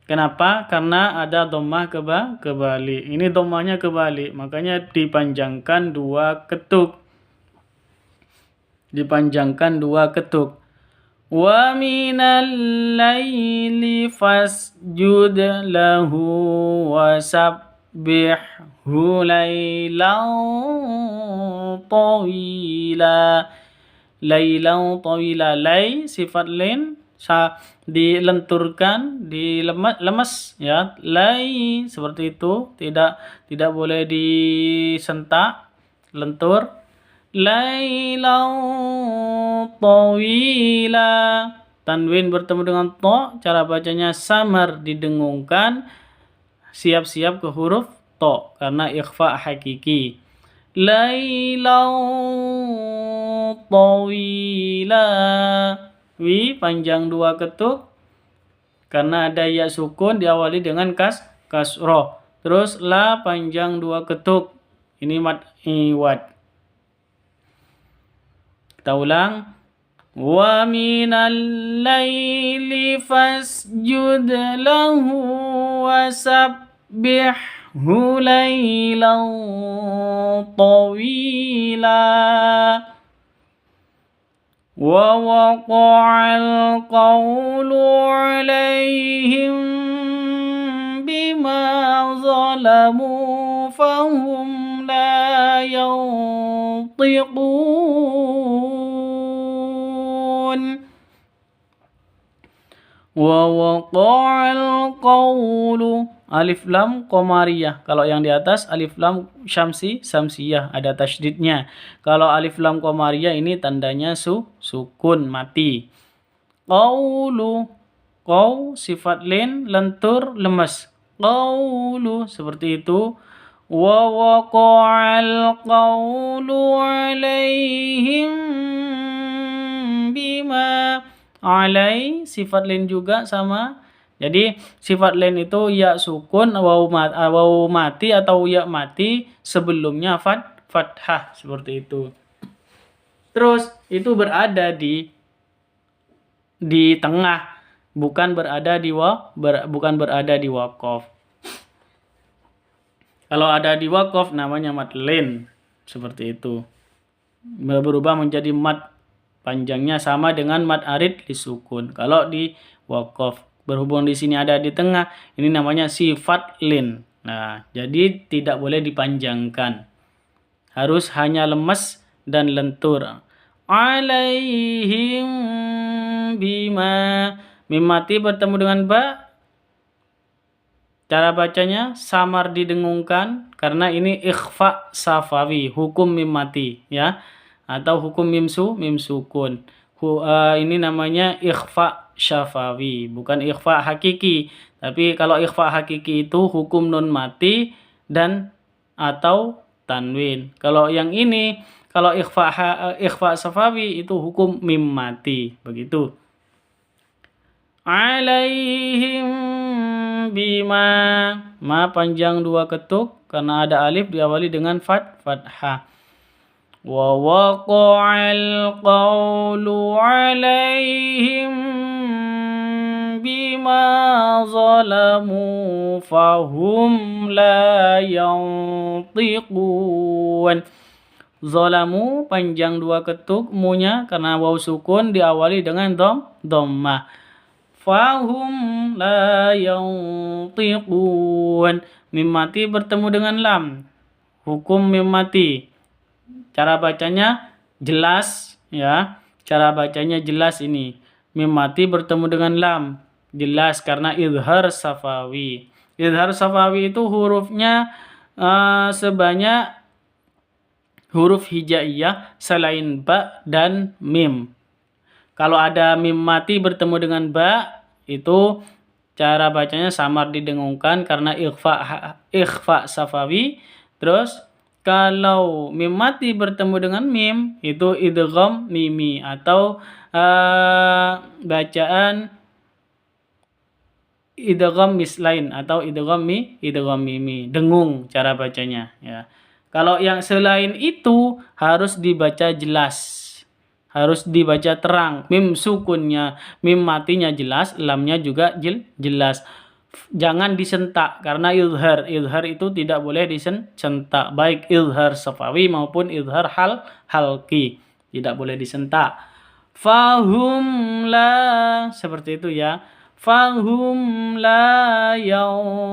Kenapa? Karena ada dhammah kebalik. Ini dhammahnya kebalik, makanya dipanjangkan dua ketuk. Dipanjangkan dua ketuk. Wa minal laili fasjud lahu wa sabbihhu laylan tawila. Laylan tawila. Lay sifat len dilenturkan, dilemas ya. Lay seperti itu, tidak boleh disentak, lentur. Laylan tawila. Tanwin bertemu dengan to, cara bacanya samar didengungkan, siap-siap ke huruf to karena ikhfa hakiki. Laylan tawila. Wi panjang dua ketuk karena ada ya sukun diawali dengan kasroh. Terus la panjang dua ketuk, ini mad iwad. Kita ulang. Wa minal laili fasjud lahu wa sabbihhu laylan tawila. Wa waqa'al qawlu 'alaihim bima zalamu fahum la yantiqun. Wa waqa'al qawlu alif lam qamariyah. Kalau yang di atas alif lam syamsiyah ada tasydidnya. Kalau alif lam qamariyah ini tandanya sukun mati. Qaulu, qaw sifat lin lentur lemas. Qaulu seperti itu. Wa waqa'al qawlu 'alaihim bima. Alai sifat lin juga sama. Jadi sifat lin itu ya sukun, waw mati atau ya mati sebelumnya fathah seperti itu. Terus itu berada di tengah, bukan berada di waqaf. Kalau ada di waqaf namanya mad lin seperti itu. Berubah menjadi mad panjangnya sama dengan mad arid disukun. Kalau di waqaf berhubung di sini ada di tengah, ini namanya sifat lin. Nah, jadi tidak boleh dipanjangkan. Harus hanya lemas dan lentur. Alaihim bima. Mim mati bertemu dengan ba. Cara bacanya samar didengungkan karena ini ikhfa safawi, hukum mim mati ya. Atau hukum mim sukun. Ini namanya ikhfa syafawi, bukan ikhfa hakiki. Tapi kalau ikhfa hakiki itu hukum nun mati dan atau tanwin. Kalau yang ini, kalau ikhfa syafawi itu hukum mim mati, begitu. Alaihim bima. Ma panjang 2 ketuk karena ada alif diawali dengan fathah. Wa waqa'al qawlu 'alaihim bima zalamu fahum la yantiqun. Zalamu panjang 2 ketuk munya karena waw sukun diawali dengan dhammah. Fahum la yantiqun. Mim mati bertemu dengan lam. Hukum mim mati. Cara bacanya jelas ya. Cara bacanya jelas ini. Mim mati bertemu dengan lam. Jelas karena izhar safawi. Izhar safawi itu hurufnya sebanyak huruf hijaiyah selain ba dan mim. Kalau ada mim mati bertemu dengan ba, itu cara bacanya samar didengungkan karena ikhfa safawi. Terus kalau mim mati bertemu dengan mim, itu idgham mimi atau bacaan idgham mislain atau idgham mimi, dengung cara bacanya ya. Kalau yang selain itu harus dibaca jelas. Harus dibaca terang. Mim sukunnya, mim matinya jelas, lamnya juga jelas. Jangan disentak karena izhar itu tidak boleh disentak, baik izhar safawi maupun izhar halqi tidak boleh disentak. Fahum la seperti itu ya. Fahum la yantiqun.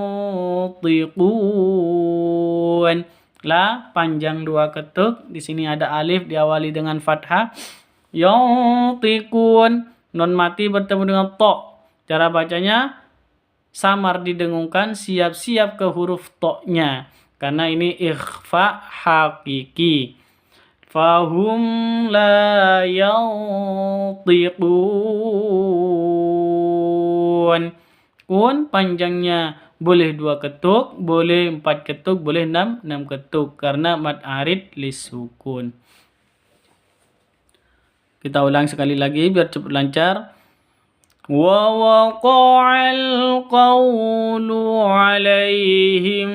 La panjang 2 ketuk, di sini ada alif diawali dengan fathah. Yantiqun, non mati bertemu dengan to. Cara bacanya samar didengungkan, siap-siap ke huruf to-nya. Karena ini ikhfa hakiki. Fahum la yantiqun. Kun panjangnya boleh 2 ketuk, boleh 4 ketuk, boleh 6 ketuk. Karena mad arid lisukun. Kita ulang sekali lagi biar cepat lancar. Wa waqa'al qawlu 'alaihim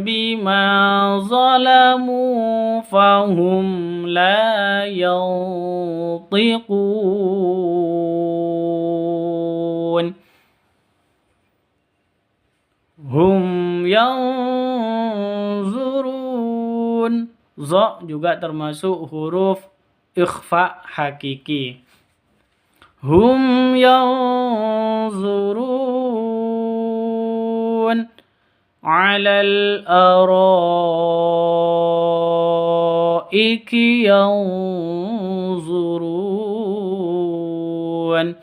bima zalamu fahum la yantiqun. Hum yanzurun. Za juga termasuk huruf ikhfa hakiki. Hum yanzurun 'alal araiki yanzurun.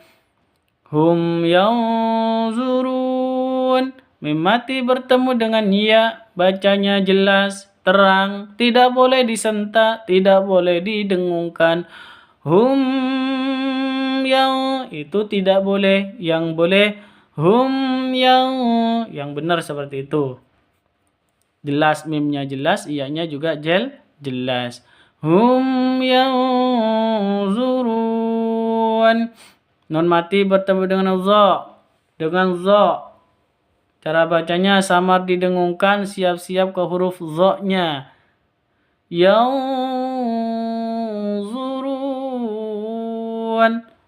Hum yanzurun Mim mati bertemu dengan ya, bacanya jelas, terang, tidak boleh disentak, tidak boleh didengungkan. Hum itu tidak boleh, yang boleh hum yang benar seperti itu. Jelas mimnya jelas, iyanya juga jelas. Hum yanzurun. Nun mati bertemu dengan za. Dengan za. Cara bacanya samar didengungkan, siap-siap ke huruf za-nya. Yanzurun.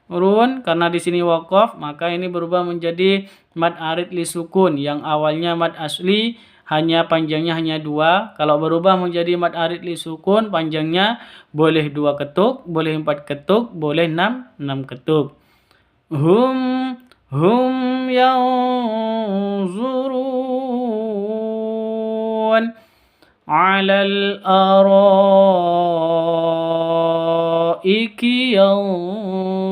Run, karena di sini waqaf, maka ini berubah menjadi mad arid li sukun. Yang awalnya mad asli, panjangnya hanya 2. Kalau berubah menjadi mad arid li sukun, panjangnya boleh 2 ketuk, boleh 4 ketuk, boleh 6 ketuk. Hum yanzurun alal araiki yanzurun.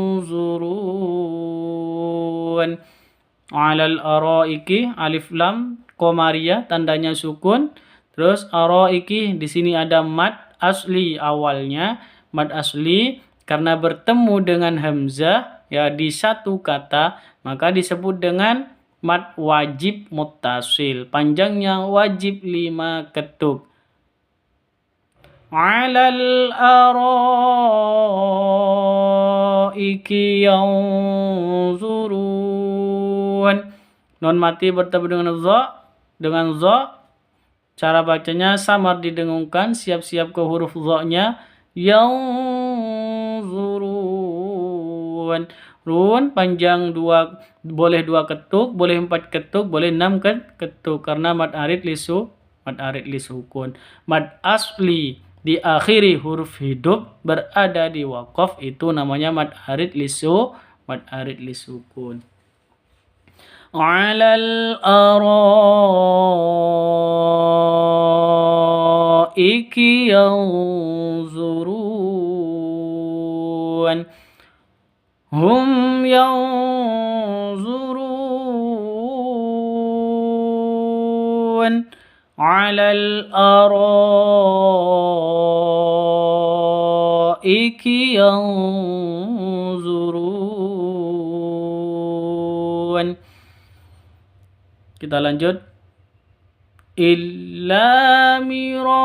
Alal araiki, alif lam komariah, tandanya sukun. Terus araiki, di sini ada mad asli awalnya, mad asli karena bertemu dengan hamzah ya di satu kata, maka disebut dengan mad wajib muttasil. Panjangnya wajib 5 ketuk. Alal araiki yanzurun. Nun mati bertemu dengan za. Cara bacanya samar didengungkan, siap-siap ke huruf za-nya. Yanzurun. Run panjang 2, boleh 2 ketuk, boleh 4 ketuk, boleh 6 ketuk karena mad arid li sukun. Mad asli di akhiri huruf hidup berada di waqaf, itu namanya mad arid li sukun. Alal araiki yanzurun. Hum yanzurun alal araiki yanzurun. Kita lanjut. Illa mira'an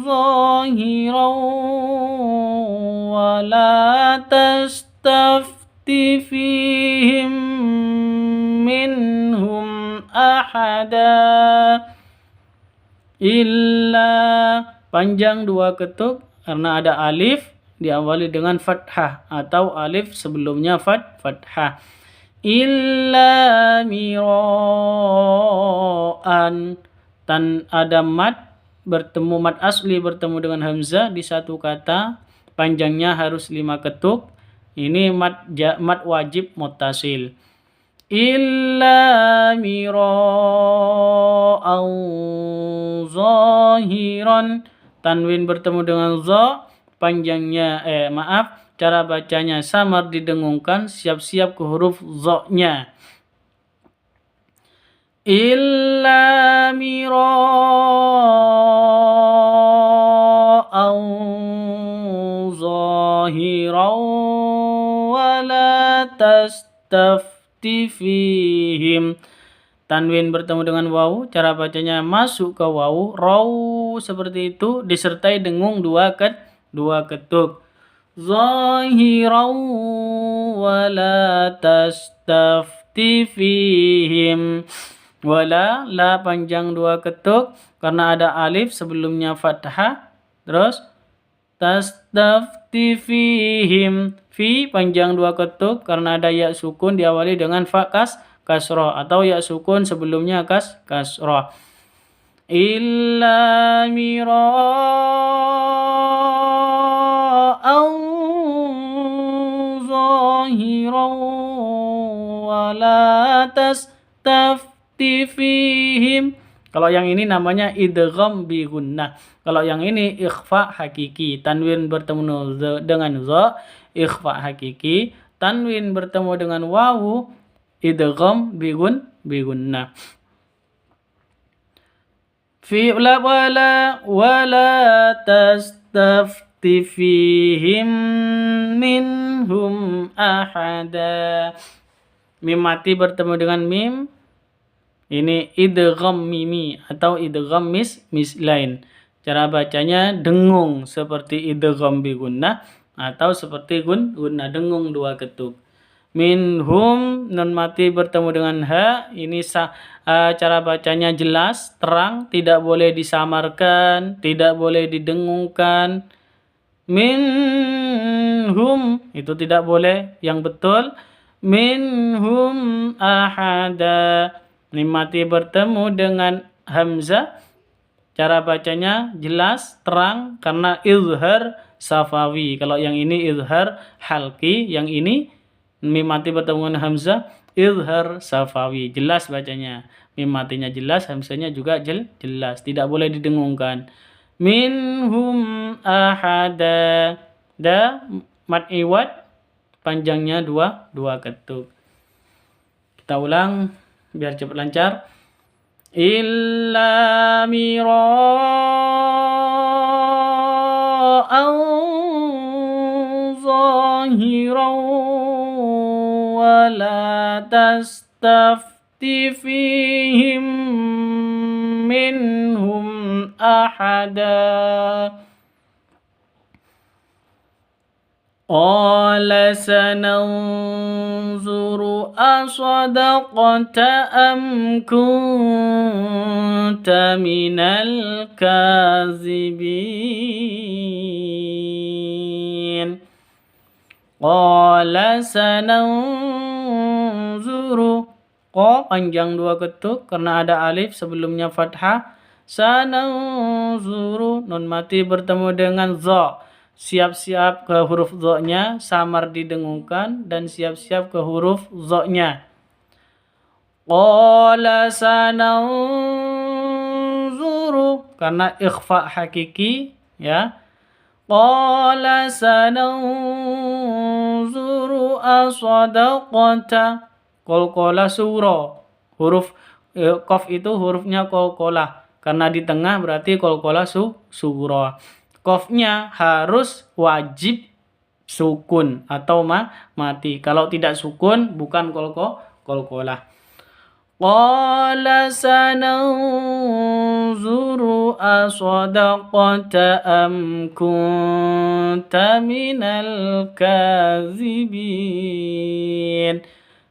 zahiran wa la tastafti fihim minhum ahada. Illa panjang 2 ketuk karena ada alif, diawali dengan fathah atau alif sebelumnya fathah. Illa mira'an, tan ada mad bertemu, mad asli bertemu dengan hamzah di satu kata, panjangnya harus 5 ketuk. Ini mad wajib muttasil. Illa mira'an zahiran, tanwin bertemu dengan za, panjangnya cara bacanya samar didengungkan, siap-siap ke huruf za-nya. Illa mira'an zahiran wa la tastafti fihim. Tanwin bertemu dengan wawu, cara bacanya masuk ke wawu, raw seperti itu, disertai dengung 2 ketuk. Zahiran wa la tastafti fihim. Wala, la panjang 2 ketuk karena ada alif sebelumnya fathah. Terus tastafti fihim, fi panjang 2 ketuk karena ada ya sukun diawali dengan fa kasroh atau ya sukun sebelumnya kasroh. Illa mira'an zahiran wa la tastafti fihim. Kalau yang ini namanya idgham bi gunnah. Kalau yang ini ikhfa hakiki. Tanwin bertemu dengan za, ikhfa hakiki. tanwin bertemu dengan wawu, idgham bigunnah. Fi wala tastafti fihim minhum ahada. Mim mati bertemu dengan mim, ini idgham mimi atau idgham mislain. Cara bacanya dengung seperti idgham bigunnah atau seperti gunnah, dengung dua ketuk. Minhum nun mati bertemu dengan ha, ini cara bacanya jelas, terang, tidak boleh disamarkan, tidak boleh didengungkan. Minhum itu tidak boleh, yang betul minhum ahada. Mim mati bertemu dengan hamzah, cara bacanya jelas, terang karena izhar safawi. Kalau yang ini izhar halqi, yang ini mim mati bertemu dengan hamzah izhar safawi. Jelas bacanya. Mim matinya jelas, hamzahnya juga jelas, tidak boleh didengungkan. Minhum ahada. Da mad iwad panjangnya dua ketuk. Kita ulang biar cepat lancar. Illa mira'an zahiran wa la tastafti fihim minhum ahada. Qala sananzuru asadaqta am kunta minal kazibin. Qala sananzuru. Qa panjang dua ketuk karena ada alif sebelumnya fathah. Sananzuru nun mati bertemu dengan za. Siap-siap ke huruf dha-nya, samar didengungkan, dan siap-siap ke huruf dha-nya. Qala sananzuru karena ikhfa hakiki ya. Qala sananzuru asadaqta. Qalqalah sura. Huruf qaf itu hurufnya qalqalah. Karena di tengah berarti qalqalah sura. Qafnya harus wajib sukun atau mati. Kalau tidak sukun bukan qalqalah. Qala sananzuru asadaqta am kunta minal kazibin.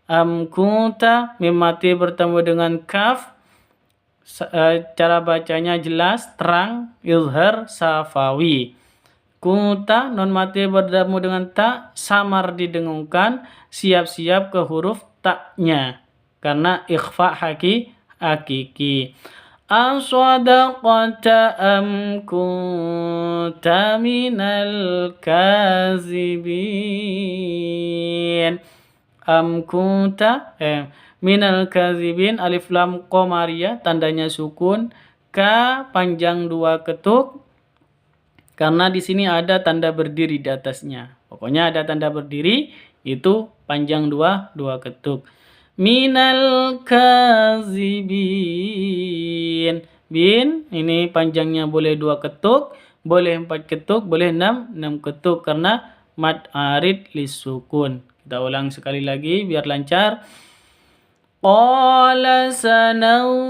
Am kunta mim mati bertemu dengan kaf. Cara bacanya jelas, terang, izhar safawi. Kunta non mati bertemu dengan ta, samar didengungkan, siap-siap ke huruf ta-nya karena ikhfa hakiki. Asadaqta am kunta minal kazibin. Am kunta minal kazibin, alif lam qamariyah tandanya sukun, ka panjang dua ketuk karena di sini ada tanda berdiri di atasnya. Pokoknya ada tanda berdiri itu panjang dua ketuk. Minal kazibin. Bin ini panjangnya boleh dua ketuk, boleh 4 ketuk, boleh 6 ketuk karena mad arid lisukun. Kita ulang sekali lagi biar lancar. Qala sananzuru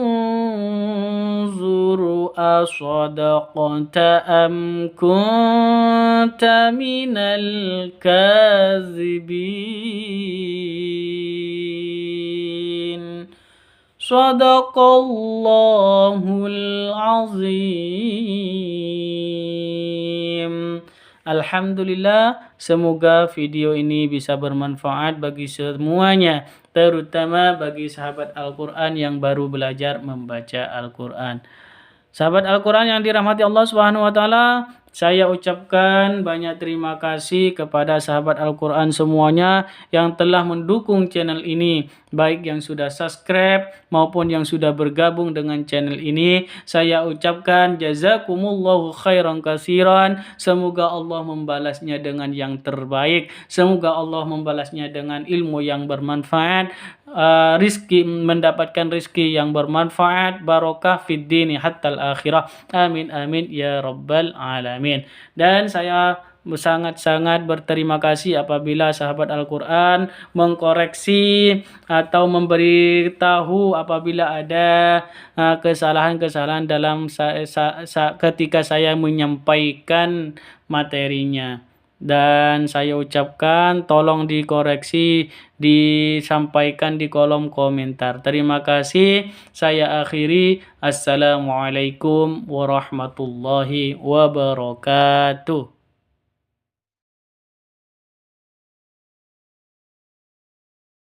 asadaqta am kunta minal kazibin. Sadaqallahul azim. Alhamdulillah, semoga video ini bisa bermanfaat bagi semuanya, terutama bagi sahabat Al-Quran yang baru belajar membaca Al-Quran. Sahabat Al-Quran yang dirahmati Allah Subhanahu wa taala, Saya ucapkan banyak terima kasih kepada sahabat Al-Quran semuanya yang telah mendukung channel ini, baik yang sudah subscribe maupun yang sudah bergabung dengan channel ini. Saya ucapkan jazakumullahu khairan katsiran. Semoga Allah membalasnya dengan yang terbaik. Semoga Allah membalasnya dengan ilmu yang bermanfaat, mendapatkan rizki yang bermanfaat, barokah fid dini hatta akhirah. Amin amin ya rabbal alamin. Dan saya sangat-sangat berterima kasih apabila sahabat Al-Quran mengkoreksi atau memberitahu apabila ada kesalahan-kesalahan dalam ketika saya menyampaikan materinya. Dan saya ucapkan tolong dikoreksi, disampaikan di kolom komentar. Terima kasih. Saya akhiri. Assalamualaikum warahmatullahi wabarakatuh.